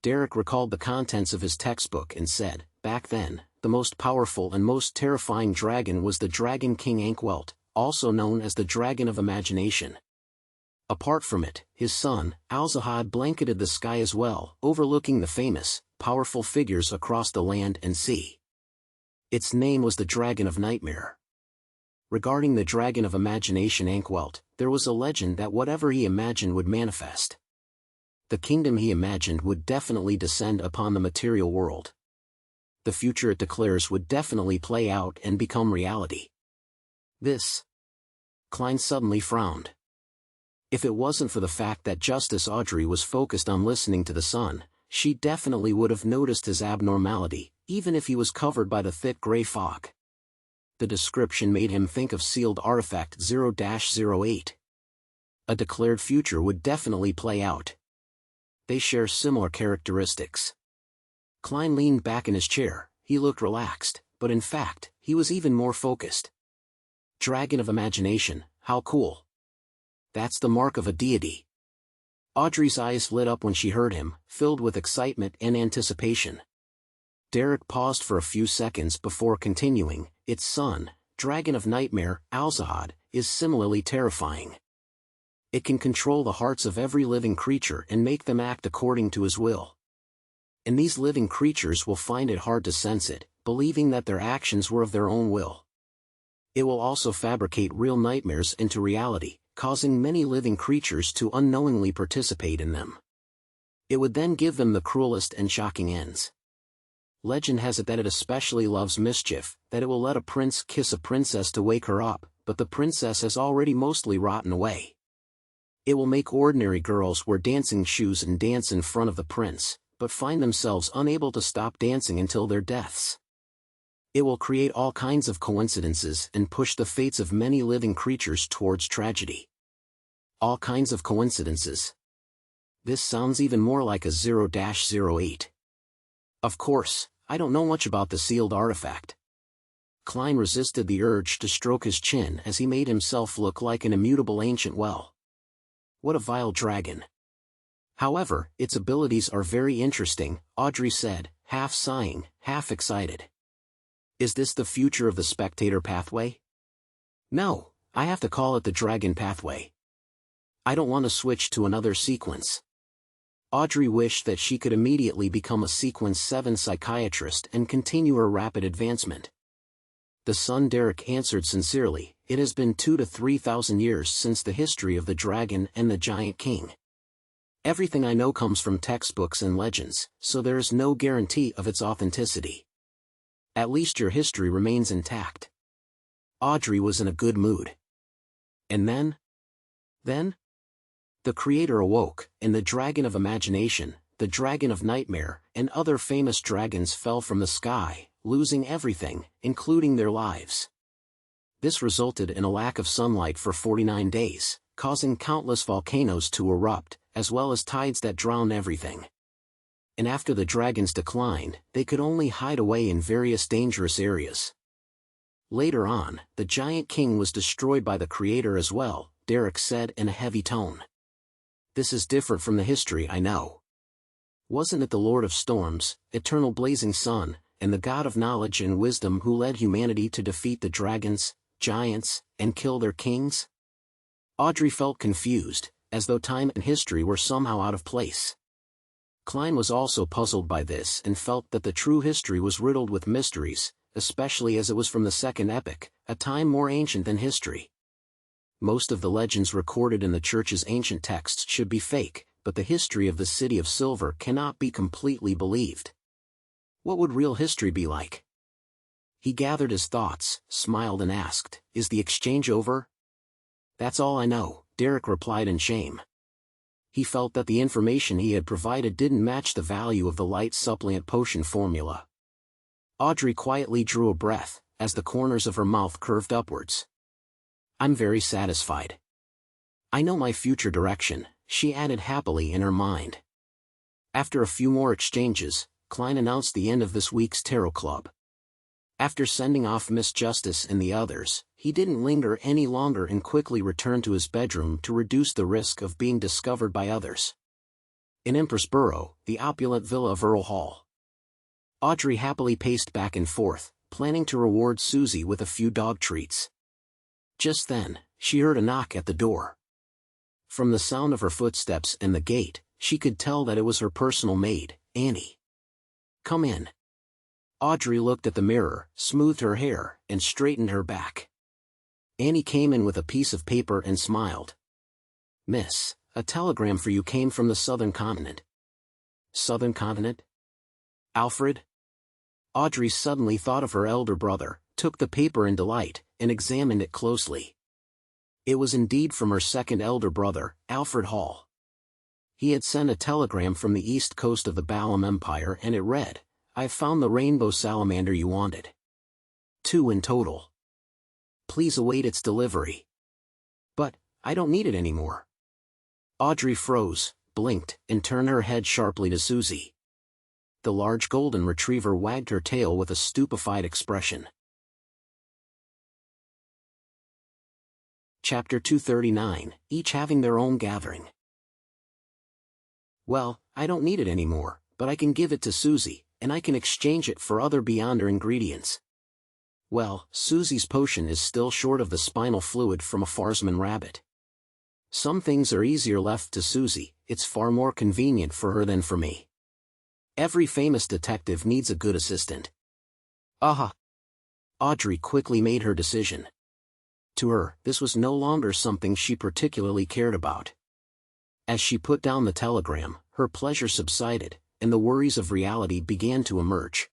Derek recalled the contents of his textbook and said, Back then, the most powerful and most terrifying dragon was the Dragon King Ankwelt, also known as the Dragon of Imagination. Apart from it, his son, Alzahad, blanketed the sky as well, overlooking the famous, powerful figures across the land and sea. Its name was the Dragon of Nightmare. Regarding the Dragon of Imagination Ankwelt, there was a legend that whatever he imagined would manifest. The kingdom he imagined would definitely descend upon the material world. The future it declares would definitely play out and become reality. This. Klein suddenly frowned. If it wasn't for the fact that Justice Audrey was focused on listening to the sun, she definitely would have noticed his abnormality, even if he was covered by the thick gray fog. The description made him think of sealed artifact 0-08. A declared future would definitely play out. They share similar characteristics. Klein leaned back in his chair. He looked relaxed, but in fact, he was even more focused. Dragon of imagination, how cool. That's the mark of a deity. Audrey's eyes lit up when she heard him, filled with excitement and anticipation. Derek paused for a few seconds before continuing. Its son, Dragon of Nightmare, Alzahad, is similarly terrifying. It can control the hearts of every living creature and make them act according to his will. And these living creatures will find it hard to sense it, believing that their actions were of their own will. It will also fabricate real nightmares into reality, causing many living creatures to unknowingly participate in them. It would then give them the cruelest and shocking ends. Legend has it that it especially loves mischief, that it will let a prince kiss a princess to wake her up, but the princess has already mostly rotten away. It will make ordinary girls wear dancing shoes and dance in front of the prince, but find themselves unable to stop dancing until their deaths. It will create all kinds of coincidences and push the fates of many living creatures towards tragedy. All kinds of coincidences. This sounds even more like a 0-08. Of course, I don't know much about the sealed artifact. Klein resisted the urge to stroke his chin as he made himself look like an immutable ancient well. What a vile dragon. However, its abilities are very interesting, Audrey said, half sighing, half excited. Is this the future of the spectator pathway? No, I have to call it the dragon pathway. I don't want to switch to another sequence. Audrey wished that she could immediately become a Sequence 7 psychiatrist and continue her rapid advancement. The son Derek answered sincerely, it has been 2,000 to 3,000 years since the history of the dragon and the giant king. Everything I know comes from textbooks and legends, so there is no guarantee of its authenticity. At least your history remains intact. Audrey was in a good mood. And then? The creator awoke, and the dragon of imagination, the dragon of nightmare, and other famous dragons fell from the sky, losing everything, including their lives. This resulted in a lack of sunlight for 49 days, causing countless volcanoes to erupt, as well as tides that drowned everything. And after the dragons declined, they could only hide away in various dangerous areas. Later on, the giant king was destroyed by the creator as well, Derek said in a heavy tone. This is different from the history I know. Wasn't it the Lord of Storms, eternal blazing sun, and the God of knowledge and wisdom who led humanity to defeat the dragons, giants, and kill their kings? Audrey felt confused, as though time and history were somehow out of place. Klein was also puzzled by this and felt that the true history was riddled with mysteries, especially as it was from the Second Epoch, a time more ancient than history. Most of the legends recorded in the church's ancient texts should be fake, but the history of the City of Silver cannot be completely believed. What would real history be like? He gathered his thoughts, smiled and asked, "Is the exchange over?" "That's all I know," Derek replied in shame. He felt that the information he had provided didn't match the value of the light supplement potion formula. Audrey quietly drew a breath, as the corners of her mouth curved upwards. "I'm very satisfied. I know my future direction," she added happily in her mind. After a few more exchanges, Klein announced the end of this week's Tarot Club. After sending off Miss Justice and the others, he didn't linger any longer and quickly returned to his bedroom to reduce the risk of being discovered by others. In Empress Borough, the opulent villa of Earl Hall. Audrey happily paced back and forth, planning to reward Susie with a few dog treats. Just then, she heard a knock at the door. From the sound of her footsteps and the gate, she could tell that it was her personal maid, Annie. "Come in." Audrey looked at the mirror, smoothed her hair, and straightened her back. Annie came in with a piece of paper and smiled. "Miss, a telegram for you came from the southern continent. Southern continent? Alfred? Audrey suddenly thought of her elder brother, took the paper in delight, and examined it closely. It was indeed from her second elder brother, Alfred Hall. He had sent a telegram from the east coast of the Balam Empire, and it read, "I've found the rainbow salamander you wanted. 2 in total. Please await its delivery." "But, I don't need it anymore." Audrey froze, blinked, and turned her head sharply to Susie. The large golden retriever wagged her tail with a stupefied expression. Chapter 239, each having their own gathering. "Well, I don't need it anymore, but I can give it to Susie, and I can exchange it for other Beyonder ingredients." Well, Susie's potion is still short of the spinal fluid from a Farsman rabbit. Some things are easier left to Susie, it's far more convenient for her than for me. Every famous detective needs a good assistant. Aha! Audrey quickly made her decision. To her, this was no longer something she particularly cared about. As she put down the telegram, her pleasure subsided, and the worries of reality began to emerge.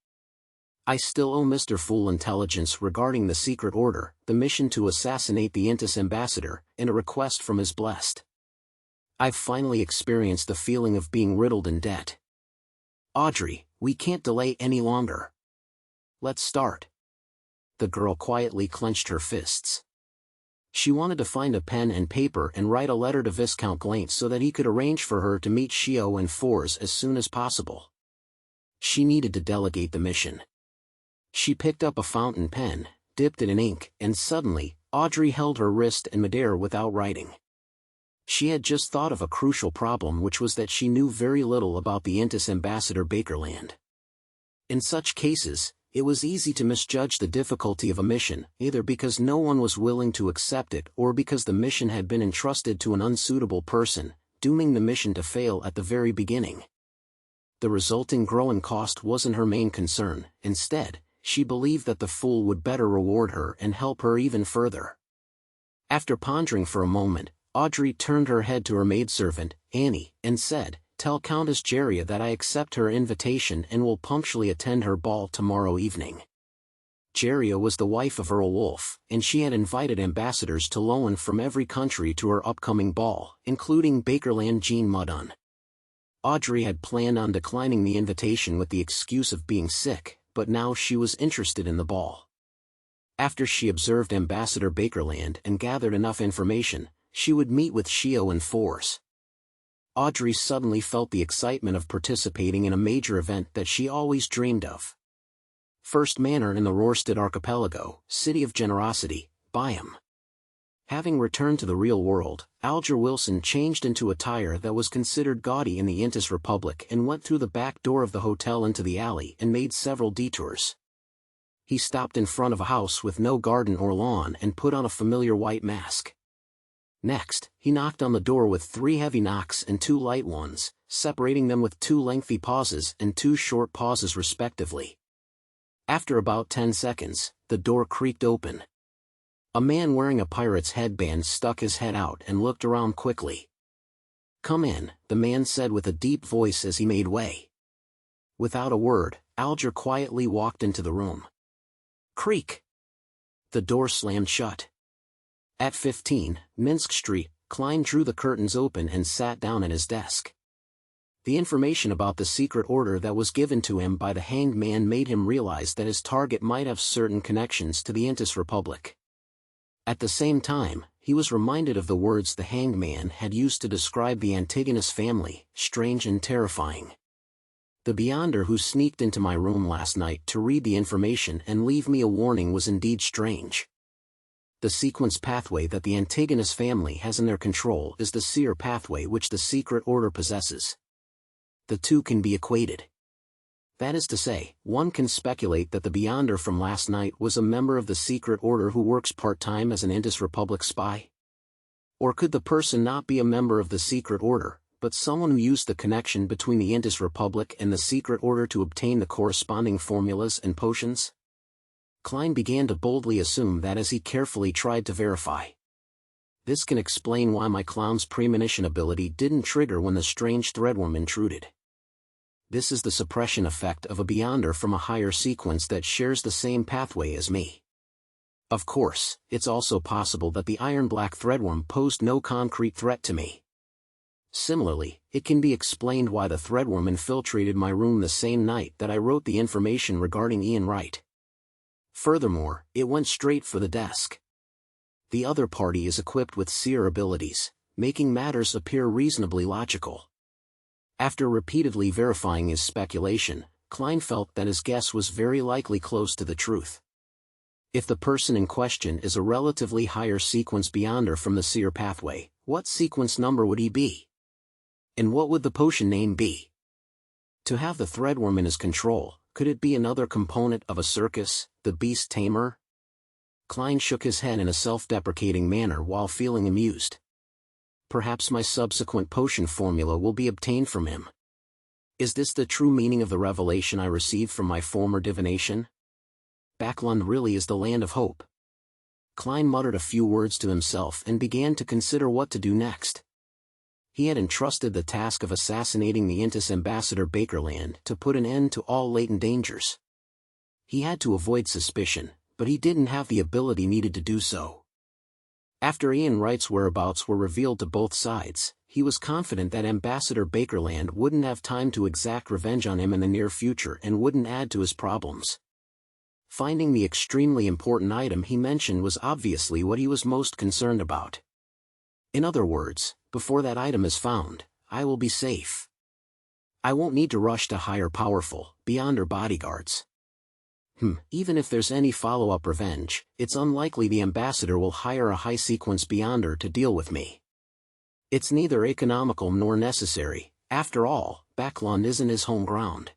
I still owe Mr. Fool intelligence regarding the secret order, the mission to assassinate the Intis ambassador, and a request from his blessed. I've finally experienced the feeling of being riddled in debt. Audrey, we can't delay any longer. Let's start. The girl quietly clenched her fists. She wanted to find a pen and paper and write a letter to Viscount Glaint so that he could arrange for her to meet Shio and Fors as soon as possible. She needed to delegate the mission. She picked up a fountain pen, dipped it in ink, and suddenly, Audrey held her wrist and midair without writing. She had just thought of a crucial problem, which was that she knew very little about the Intis ambassador Bakerland. In such cases, it was easy to misjudge the difficulty of a mission, either because no one was willing to accept it or because the mission had been entrusted to an unsuitable person, dooming the mission to fail at the very beginning. The resulting growing cost wasn't her main concern. Instead, she believed that the fool would better reward her and help her even further. After pondering for a moment, Audrey turned her head to her maidservant, Annie, and said, "Tell Countess Jeria that I accept her invitation and will punctually attend her ball tomorrow evening." Jeria was the wife of Earl Wolf, and she had invited ambassadors to Lowen from every country to her upcoming ball, including Bakerland Jean Muddon. Audrey had planned on declining the invitation with the excuse of being sick, but now she was interested in the ball. After she observed Ambassador Bakerland and gathered enough information, she would meet with Shio and Fors. Audrey suddenly felt the excitement of participating in a major event that she always dreamed of. First manor in the Rorstad archipelago, city of generosity, Byam. Having returned to the real world, Alger Wilson changed into attire that was considered gaudy in the Intis Republic and went through the back door of the hotel into the alley and made several detours. He stopped in front of a house with no garden or lawn and put on a familiar white mask. Next, he knocked on the door with 3 heavy knocks and 2 light ones, separating them with 2 lengthy pauses and 2 short pauses respectively. After about 10 seconds, the door creaked open. A man wearing a pirate's headband stuck his head out and looked around quickly. "Come in," the man said with a deep voice as he made way. Without a word, Alger quietly walked into the room. Creak! The door slammed shut. At 15, Minsk Street, Klein drew the curtains open and sat down at his desk. The information about the secret order that was given to him by the hanged man made him realize that his target might have certain connections to the Intis Republic. At the same time, he was reminded of the words the hanged man had used to describe the Antigonus family, strange and terrifying. The Beyonder who sneaked into my room last night to read the information and leave me a warning was indeed strange. The sequence pathway that the Antigonus family has in their control is the seer pathway which the secret order possesses. The two can be equated. That is to say, one can speculate that the Beyonder from last night was a member of the secret order who works part-time as an Intis Republic spy. Or could the person not be a member of the secret order, but someone who used the connection between the Intis Republic and the secret order to obtain the corresponding formulas and potions? Klein began to boldly assume that as he carefully tried to verify. This can explain why my clown's premonition ability didn't trigger when the strange threadworm intruded. This is the suppression effect of a beyonder from a higher sequence that shares the same pathway as me. Of course, it's also possible that the iron-black threadworm posed no concrete threat to me. Similarly, it can be explained why the threadworm infiltrated my room the same night that I wrote the information regarding Ian Wright. Furthermore, it went straight for the desk. The other party is equipped with seer abilities, making matters appear reasonably logical. After repeatedly verifying his speculation, Klein felt that his guess was very likely close to the truth. If the person in question is a relatively higher sequence beyonder from the seer pathway, what sequence number would he be? And what would the potion name be? To have the threadworm in his control, could it be another component of a circus, the beast tamer? Klein shook his head in a self-deprecating manner while feeling amused. Perhaps my subsequent potion formula will be obtained from him. Is this the true meaning of the revelation I received from my former divination? Backlund really is the land of hope. Klein muttered a few words to himself and began to consider what to do next. He had entrusted the task of assassinating the Intis ambassador Bakerland to put an end to all latent dangers. He had to avoid suspicion, but he didn't have the ability needed to do so. After Ian Wright's whereabouts were revealed to both sides, he was confident that Ambassador Bakerland wouldn't have time to exact revenge on him in the near future and wouldn't add to his problems. Finding the extremely important item he mentioned was obviously what he was most concerned about. In other words, before that item is found, I will be safe. I won't need to rush to hire powerful, beyonder bodyguards. Even if there's any follow-up revenge, it's unlikely the ambassador will hire a high-sequence beyonder to deal with me. It's neither economical nor necessary. After all, Backlund isn't his home ground.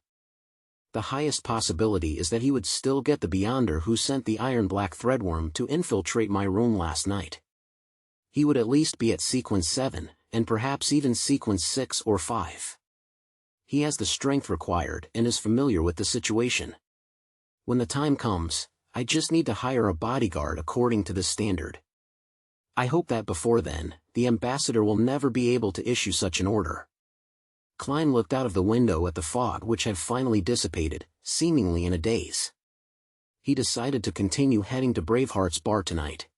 The highest possibility is that he would still get the beyonder who sent the iron-black threadworm to infiltrate my room last night. He would at least be at sequence 7, and perhaps even sequence 6 or 5. He has the strength required and is familiar with the situation. When the time comes, I just need to hire a bodyguard according to the standard. I hope that before then, the ambassador will never be able to issue such an order. Klein looked out of the window at the fog which had finally dissipated, seemingly in a daze. He decided to continue heading to Bravehearts Bar tonight.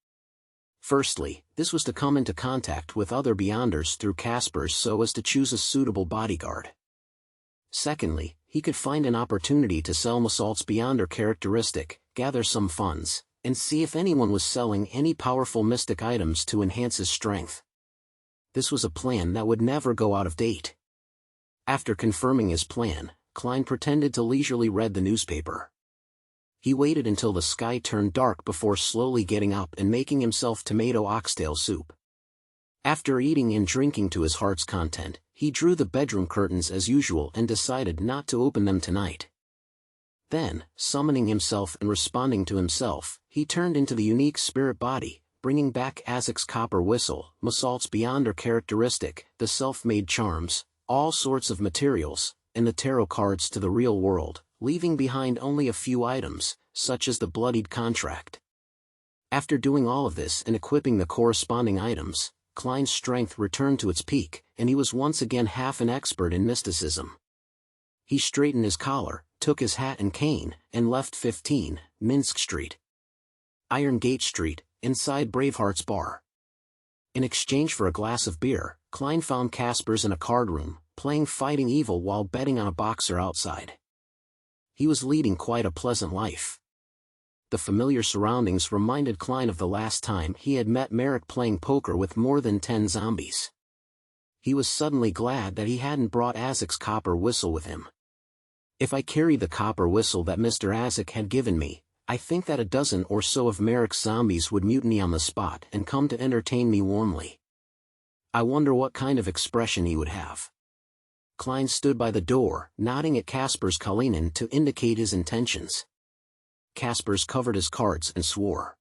Firstly, this was to come into contact with other beyonders through Caspers so as to choose a suitable bodyguard. Secondly, he could find an opportunity to sell Masalt's beyonder characteristic, gather some funds, and see if anyone was selling any powerful mystic items to enhance his strength. This was a plan that would never go out of date. After confirming his plan, Klein pretended to leisurely read the newspaper. He waited until the sky turned dark before slowly getting up and making himself tomato oxtail soup. After eating and drinking to his heart's content, he drew the bedroom curtains as usual and decided not to open them tonight. Then, summoning himself and responding to himself, he turned into the unique spirit body, bringing back Azek's copper whistle, Masalt's beyonder characteristic, the self-made charms, all sorts of materials, and the tarot cards to the real world, leaving behind only a few items, such as the bloodied contract. After doing all of this and equipping the corresponding items, Klein's strength returned to its peak, and he was once again half an expert in mysticism. He straightened his collar, took his hat and cane, and left 15, Minsk Street. Iron Gate Street, inside Bravehearts Bar. In exchange for a glass of beer, Klein found Caspers in a card room, playing Fighting Evil while betting on a boxer outside. He was leading quite a pleasant life. The familiar surroundings reminded Klein of the last time he had met Merrick playing poker with more than 10 zombies. He was suddenly glad that he hadn't brought Azek's copper whistle with him. If I carried the copper whistle that Mr. Azek had given me, I think that a dozen or so of Merrick's zombies would mutiny on the spot and come to entertain me warmly. I wonder what kind of expression he would have. Klein stood by the door, nodding at Caspers Kalinin to indicate his intentions. Caspers covered his cards and swore.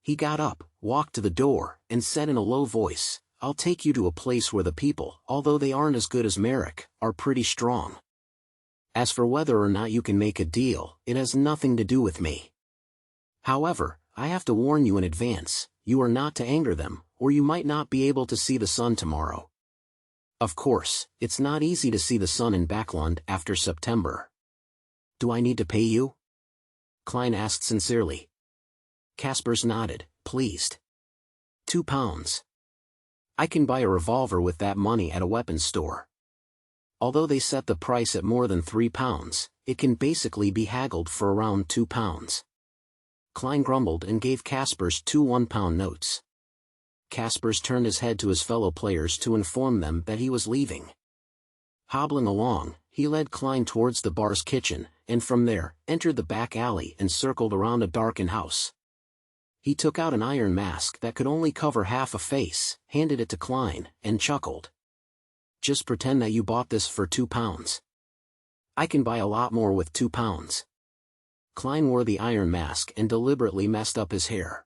He got up, walked to the door, and said in a low voice, "I'll take you to a place where the people, although they aren't as good as Merrick, are pretty strong. As for whether or not you can make a deal, it has nothing to do with me. However, I have to warn you in advance, you are not to anger them, or you might not be able to see the sun tomorrow. Of course, it's not easy to see the sun in Backlund after September. Do I need to pay you? Klein asked sincerely. Kaspers nodded, pleased. £2. I can buy a revolver with that money at a weapons store. Although they set the price at more than £3, it can basically be haggled for around £2. Klein grumbled and gave Kaspers 2 £1 notes. Kaspers turned his head to his fellow players to inform them that he was leaving. Hobbling along, he led Klein towards the bar's kitchen, and from there, entered the back alley and circled around a darkened house. He took out an iron mask that could only cover half a face, handed it to Klein, and chuckled. Just pretend that you bought this for £2. I can buy a lot more with £2. Klein wore the iron mask and deliberately messed up his hair.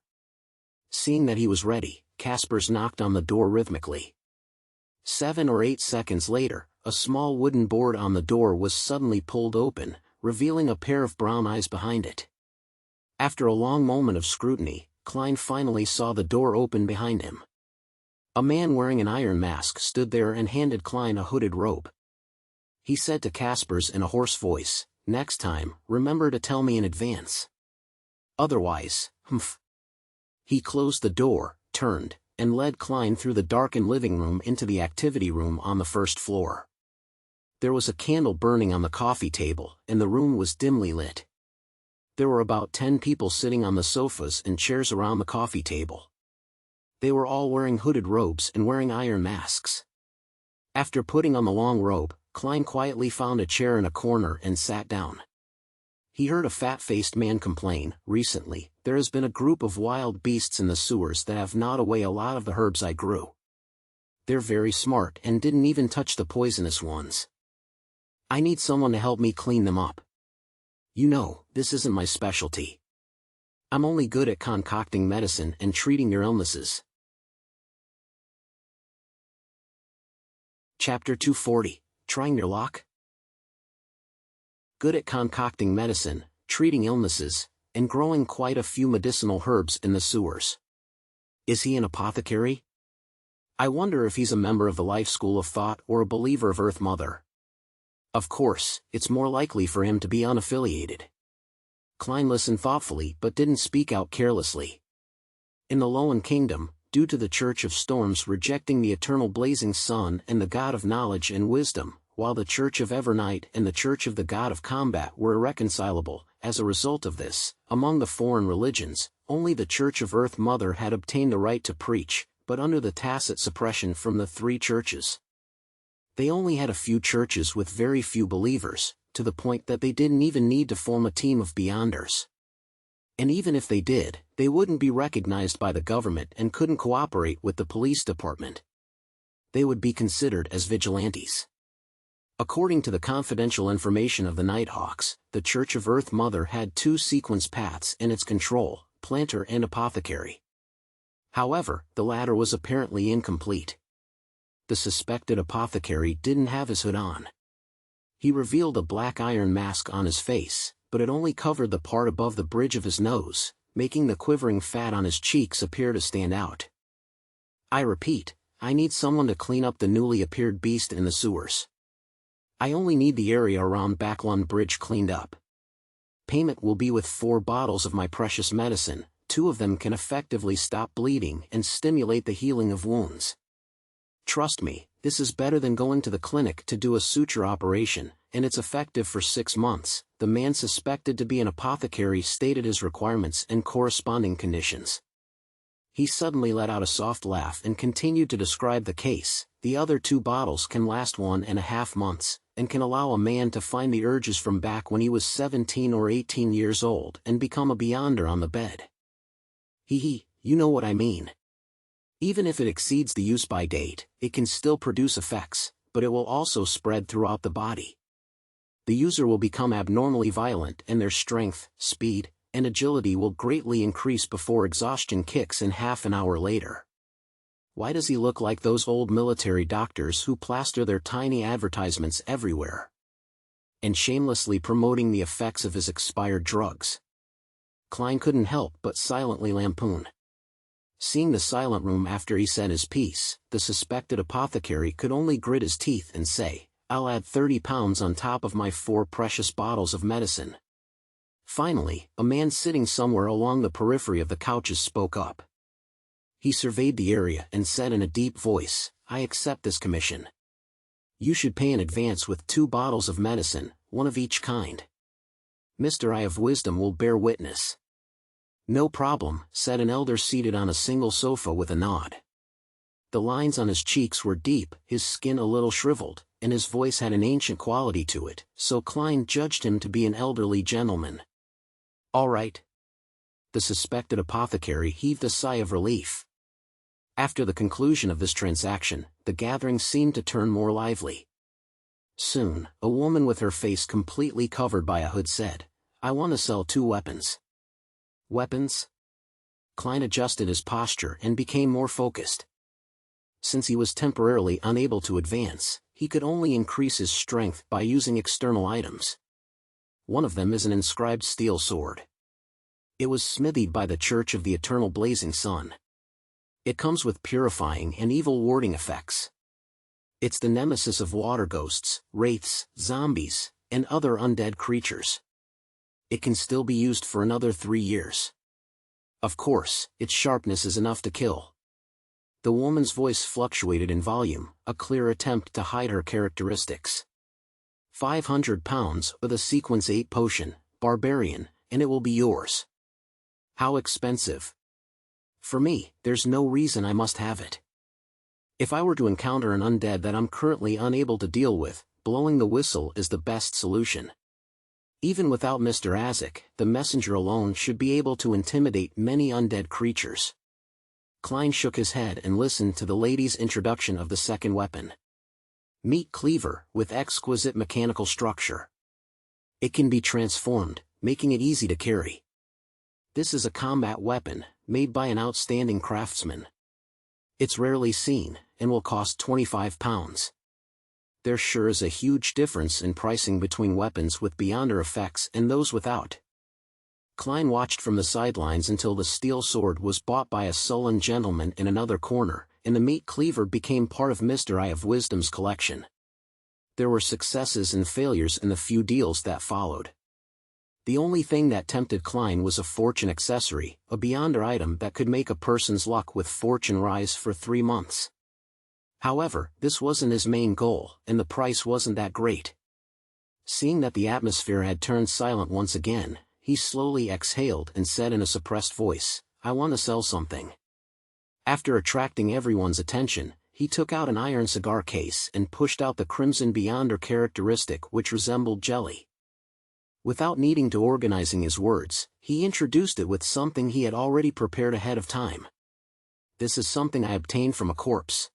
Seeing that he was ready, Kaspers knocked on the door rhythmically. 7 or 8 seconds later, a small wooden board on the door was suddenly pulled open, revealing a pair of brown eyes behind it. After a long moment of scrutiny, Klein finally saw the door open behind him. A man wearing an iron mask stood there and handed Klein a hooded robe. He said to Kaspers in a hoarse voice, "Next time, remember to tell me in advance. Otherwise, humph." He closed the door, turned, and led Klein through the darkened living room into the activity room on the first floor. There was a candle burning on the coffee table, and the room was dimly lit. There were about 10 people sitting on the sofas and chairs around the coffee table. They were all wearing hooded robes and wearing iron masks. After putting on the long robe, Klein quietly found a chair in a corner and sat down. He heard a fat-faced man complain, "Recently, there has been a group of wild beasts in the sewers that have gnawed away a lot of the herbs I grew. They're very smart and didn't even touch the poisonous ones. I need someone to help me clean them up. You know, this isn't my specialty. I'm only good at concocting medicine and treating your illnesses." Chapter 240, Trying Your Luck? Good at concocting medicine, treating illnesses, and growing quite a few medicinal herbs in the sewers. Is he an apothecary? I wonder if he's a member of the Life School of Thought or a believer of Earth Mother. Of course, it's more likely for him to be unaffiliated. Klein listened thoughtfully but didn't speak out carelessly. In the Lowen Kingdom, due to the Church of Storms rejecting the eternal blazing sun and the God of knowledge and wisdom, while the Church of Evernight and the Church of the God of Combat were irreconcilable, as a result of this, among the foreign religions, only the Church of Earth Mother had obtained the right to preach, but under the tacit suppression from the 3 churches. They only had a few churches with very few believers, to the point that they didn't even need to form a team of Beyonders. And even if they did, they wouldn't be recognized by the government and couldn't cooperate with the police department. They would be considered as vigilantes. According to the confidential information of the Nighthawks, the Church of Earth Mother had 2 sequence paths in its control, planter and apothecary. However, the latter was apparently incomplete. The suspected apothecary didn't have his hood on. He revealed a black iron mask on his face, but it only covered the part above the bridge of his nose, making the quivering fat on his cheeks appear to stand out. I repeat, I need someone to clean up the newly appeared beast in the sewers. I only need the area around Backlund Bridge cleaned up. Payment will be with 4 bottles of my precious medicine. 2 of them can effectively stop bleeding and stimulate the healing of wounds. Trust me, this is better than going to the clinic to do a suture operation, and it's effective for 6 months. The man suspected to be an apothecary stated his requirements and corresponding conditions. He suddenly let out a soft laugh and continued to describe the case. The other 2 bottles can last 1.5 months, and can allow a man to find the urges from back when he was 17 or 18 years old and become a Beyonder on the bed. You know what I mean. Even if it exceeds the use-by date, it can still produce effects, but it will also spread throughout the body. The user will become abnormally violent and their strength, speed, and agility will greatly increase before exhaustion kicks in half an hour later. Why does he look like those old military doctors who plaster their tiny advertisements everywhere? And shamelessly promoting the effects of his expired drugs. Klein couldn't help but silently lampoon. Seeing the silent room after he said his piece, the suspected apothecary could only grit his teeth and say, "I'll add 30 pounds on top of my 4 precious bottles of medicine." Finally, a man sitting somewhere along the periphery of the couches spoke up. He surveyed the area and said in a deep voice, "I accept this commission. You should pay in advance with 2 bottles of medicine, 1 of each kind. Mr. Eye of Wisdom will bear witness." "No problem," said an elder seated on a single sofa with a nod. The lines on his cheeks were deep, his skin a little shriveled, and his voice had an ancient quality to it, so Klein judged him to be an elderly gentleman. "All right." The suspected apothecary heaved a sigh of relief. After the conclusion of this transaction, the gathering seemed to turn more lively. Soon, a woman with her face completely covered by a hood said, "I want to sell 2 weapons." "Weapons?" Klein adjusted his posture and became more focused. Since he was temporarily unable to advance, he could only increase his strength by using external items. One of them is an inscribed steel sword. It was smithied by the Church of the Eternal Blazing Sun. It comes with purifying and evil warding effects. It's the nemesis of water ghosts, wraiths, zombies, and other undead creatures. It can still be used for another 3 years. Of course, its sharpness is enough to kill. The woman's voice fluctuated in volume, a clear attempt to hide her characteristics. 500 pounds with a sequence 8 potion, barbarian, and it will be yours. How expensive? For me, there's no reason I must have it. If I were to encounter an undead that I'm currently unable to deal with, blowing the whistle is the best solution. Even without Mr. Azek, the messenger alone should be able to intimidate many undead creatures. Klein shook his head and listened to the lady's introduction of the second weapon. Meat cleaver, with exquisite mechanical structure. It can be transformed, making it easy to carry. This is a combat weapon, made by an outstanding craftsman. It's rarely seen, and will cost 25 pounds. There sure is a huge difference in pricing between weapons with Beyonder effects and those without. Klein watched from the sidelines until the steel sword was bought by a sullen gentleman in another corner, and the meat cleaver became part of Mr. Eye of Wisdom's collection. There were successes and failures in the few deals that followed. The only thing that tempted Klein was a fortune accessory, a Beyonder item that could make a person's luck with fortune rise for 3 months. However, this wasn't his main goal, and the price wasn't that great. Seeing that the atmosphere had turned silent once again, he slowly exhaled and said in a suppressed voice, "I want to sell something." After attracting everyone's attention, he took out an iron cigar case and pushed out the crimson Beyonder characteristic which resembled jelly. Without needing to organizing his words, he introduced it with something he had already prepared ahead of time. "This is something I obtained from a corpse.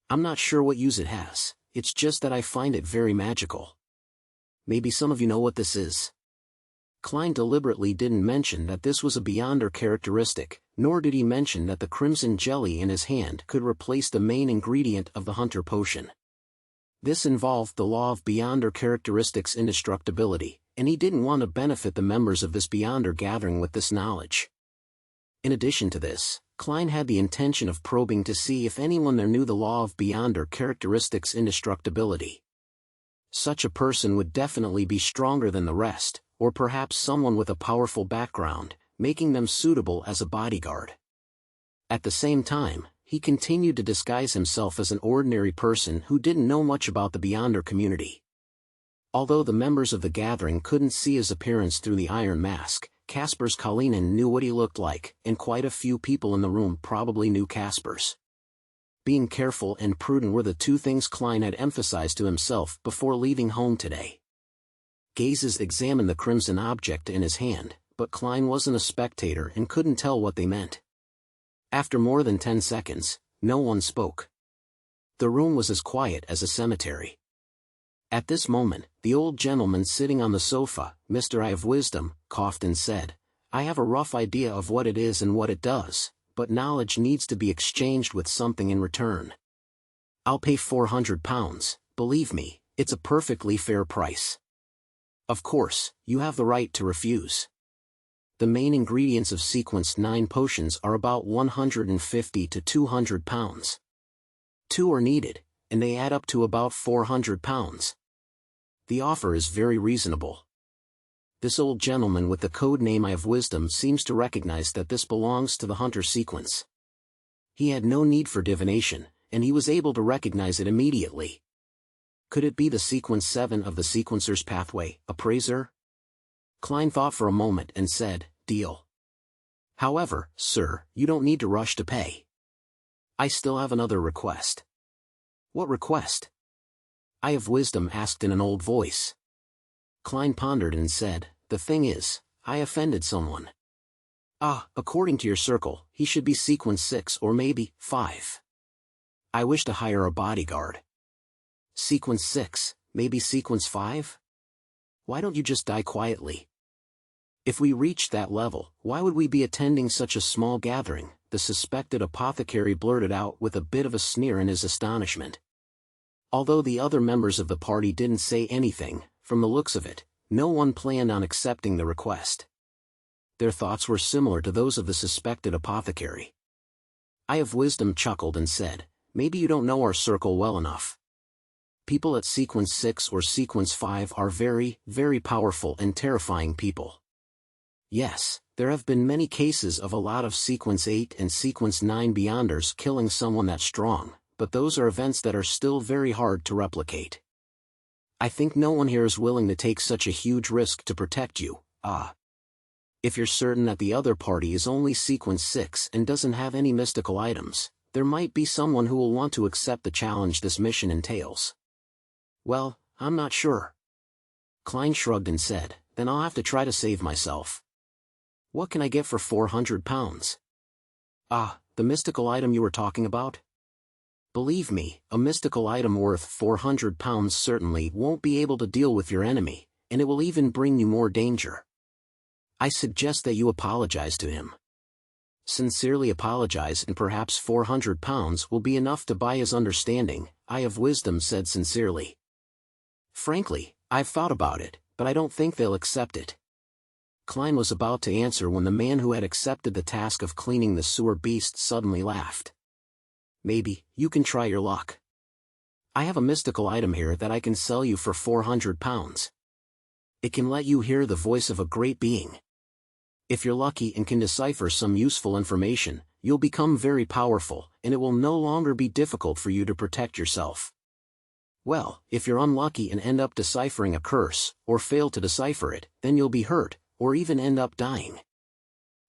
I'm not sure what use it has, it's just that I find it very magical. Maybe some of you know what this is." Klein deliberately didn't mention that this was a Beyonder characteristic, nor did he mention that the crimson jelly in his hand could replace the main ingredient of the hunter potion. This involved the law of Beyonder characteristics' indestructibility, and he didn't want to benefit the members of this Beyonder gathering with this knowledge. In addition to this, Klein had the intention of probing to see if anyone there knew the law of Beyonder characteristics' indestructibility. Such a person would definitely be stronger than the rest, or perhaps someone with a powerful background, making them suitable as a bodyguard. At the same time, he continued to disguise himself as an ordinary person who didn't know much about the Beyonder community. Although the members of the gathering couldn't see his appearance through the iron mask, Kasper's Kalinin knew what he looked like, and quite a few people in the room probably knew Kasper's. Being careful and prudent were the 2 things Klein had emphasized to himself before leaving home today. Gazes examined the crimson object in his hand, but Klein wasn't a spectator and couldn't tell what they meant. After more than 10 seconds, no one spoke. The room was as quiet as a cemetery. At this moment, the old gentleman sitting on the sofa, Mr. Eye of Wisdom, coughed and said, "I have a rough idea of what it is and what it does, but knowledge needs to be exchanged with something in return. I'll pay 400 pounds, believe me, it's a perfectly fair price. Of course, you have the right to refuse." The main ingredients of sequence 9 potions are about 150 to 200 pounds. 2 are needed, and they add up to about 400 pounds. The offer is very reasonable. This old gentleman with the code name Eye of Wisdom seems to recognize that this belongs to the hunter sequence. He had no need for divination, and he was able to recognize it immediately. Could it be the sequence 7 of the sequencer's pathway, appraiser? Klein thought for a moment and said, deal. However, sir, you don't need to rush to pay. I still have another request. What request? Eye of Wisdom asked in an old voice. Klein pondered and said, the thing is, I offended someone. According to your circle, he should be sequence 6 or maybe 5. I wish to hire a bodyguard. Sequence 6, maybe sequence 5? Why don't you just die quietly? If we reached that level, why would we be attending such a small gathering? The suspected apothecary blurted out with a bit of a sneer in his astonishment. Although the other members of the party didn't say anything, from the looks of it, no one planned on accepting the request. Their thoughts were similar to those of the suspected apothecary. Eye of Wisdom chuckled and said, maybe you don't know our circle well enough. People at sequence 6 or sequence 5 are very, very powerful and terrifying people. Yes, there have been many cases of a lot of sequence 8 and sequence 9 beyonders killing someone that strong, but those are events that are still very hard to replicate. I think no one here is willing to take such a huge risk to protect you. If you're certain that the other party is only sequence 6 and doesn't have any mystical items, there might be someone who will want to accept the challenge this mission entails. Well, I'm not sure. Klein shrugged and said, then I'll have to try to save myself. What can I get for 400 pounds? The mystical item you were talking about? Believe me, a mystical item worth 400 pounds certainly won't be able to deal with your enemy, and it will even bring you more danger. I suggest that you apologize to him. Sincerely apologize, and perhaps 400 pounds will be enough to buy his understanding, Eye of Wisdom said sincerely. Frankly, I've thought about it, but I don't think they'll accept it. Klein was about to answer when the man who had accepted the task of cleaning the sewer beast suddenly laughed. Maybe, you can try your luck. I have a mystical item here that I can sell you for 400 pounds. It can let you hear the voice of a great being. If you're lucky and can decipher some useful information, you'll become very powerful, and it will no longer be difficult for you to protect yourself. Well, if you're unlucky and end up deciphering a curse, or fail to decipher it, then you'll be hurt, or even end up dying.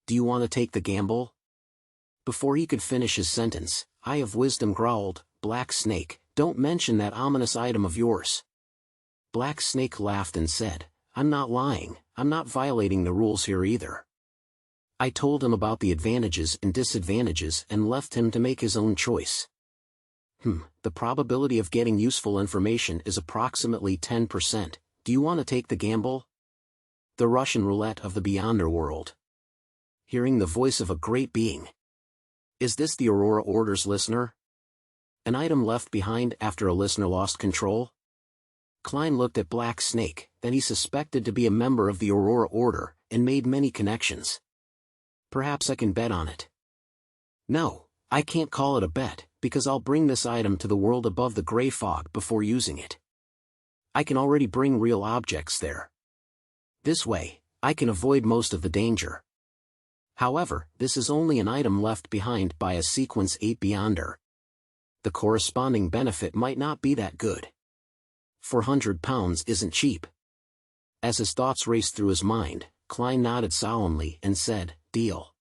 Do you want to take the gamble? Before he could finish his sentence, Eye of Wisdom growled, Black Snake, don't mention that ominous item of yours. Black Snake laughed and said, I'm not lying, I'm not violating the rules here either. I told him about the advantages and disadvantages and left him to make his own choice. The probability of getting useful information is approximately 10%. Do you want to take the gamble? The Russian roulette of the Beyonder world. Hearing the voice of a great being. Is this the Aurora Order's listener? An item left behind after a listener lost control? Klein looked at Black Snake, that he suspected to be a member of the Aurora Order, and made many connections. Perhaps I can bet on it. No, I can't call it a bet, because I'll bring this item to the world above the gray fog before using it. I can already bring real objects there. This way, I can avoid most of the danger. However, this is only an item left behind by a sequence 8 beyonder. The corresponding benefit might not be that good. 400 pounds isn't cheap. As his thoughts raced through his mind, Klein nodded solemnly and said, Deal.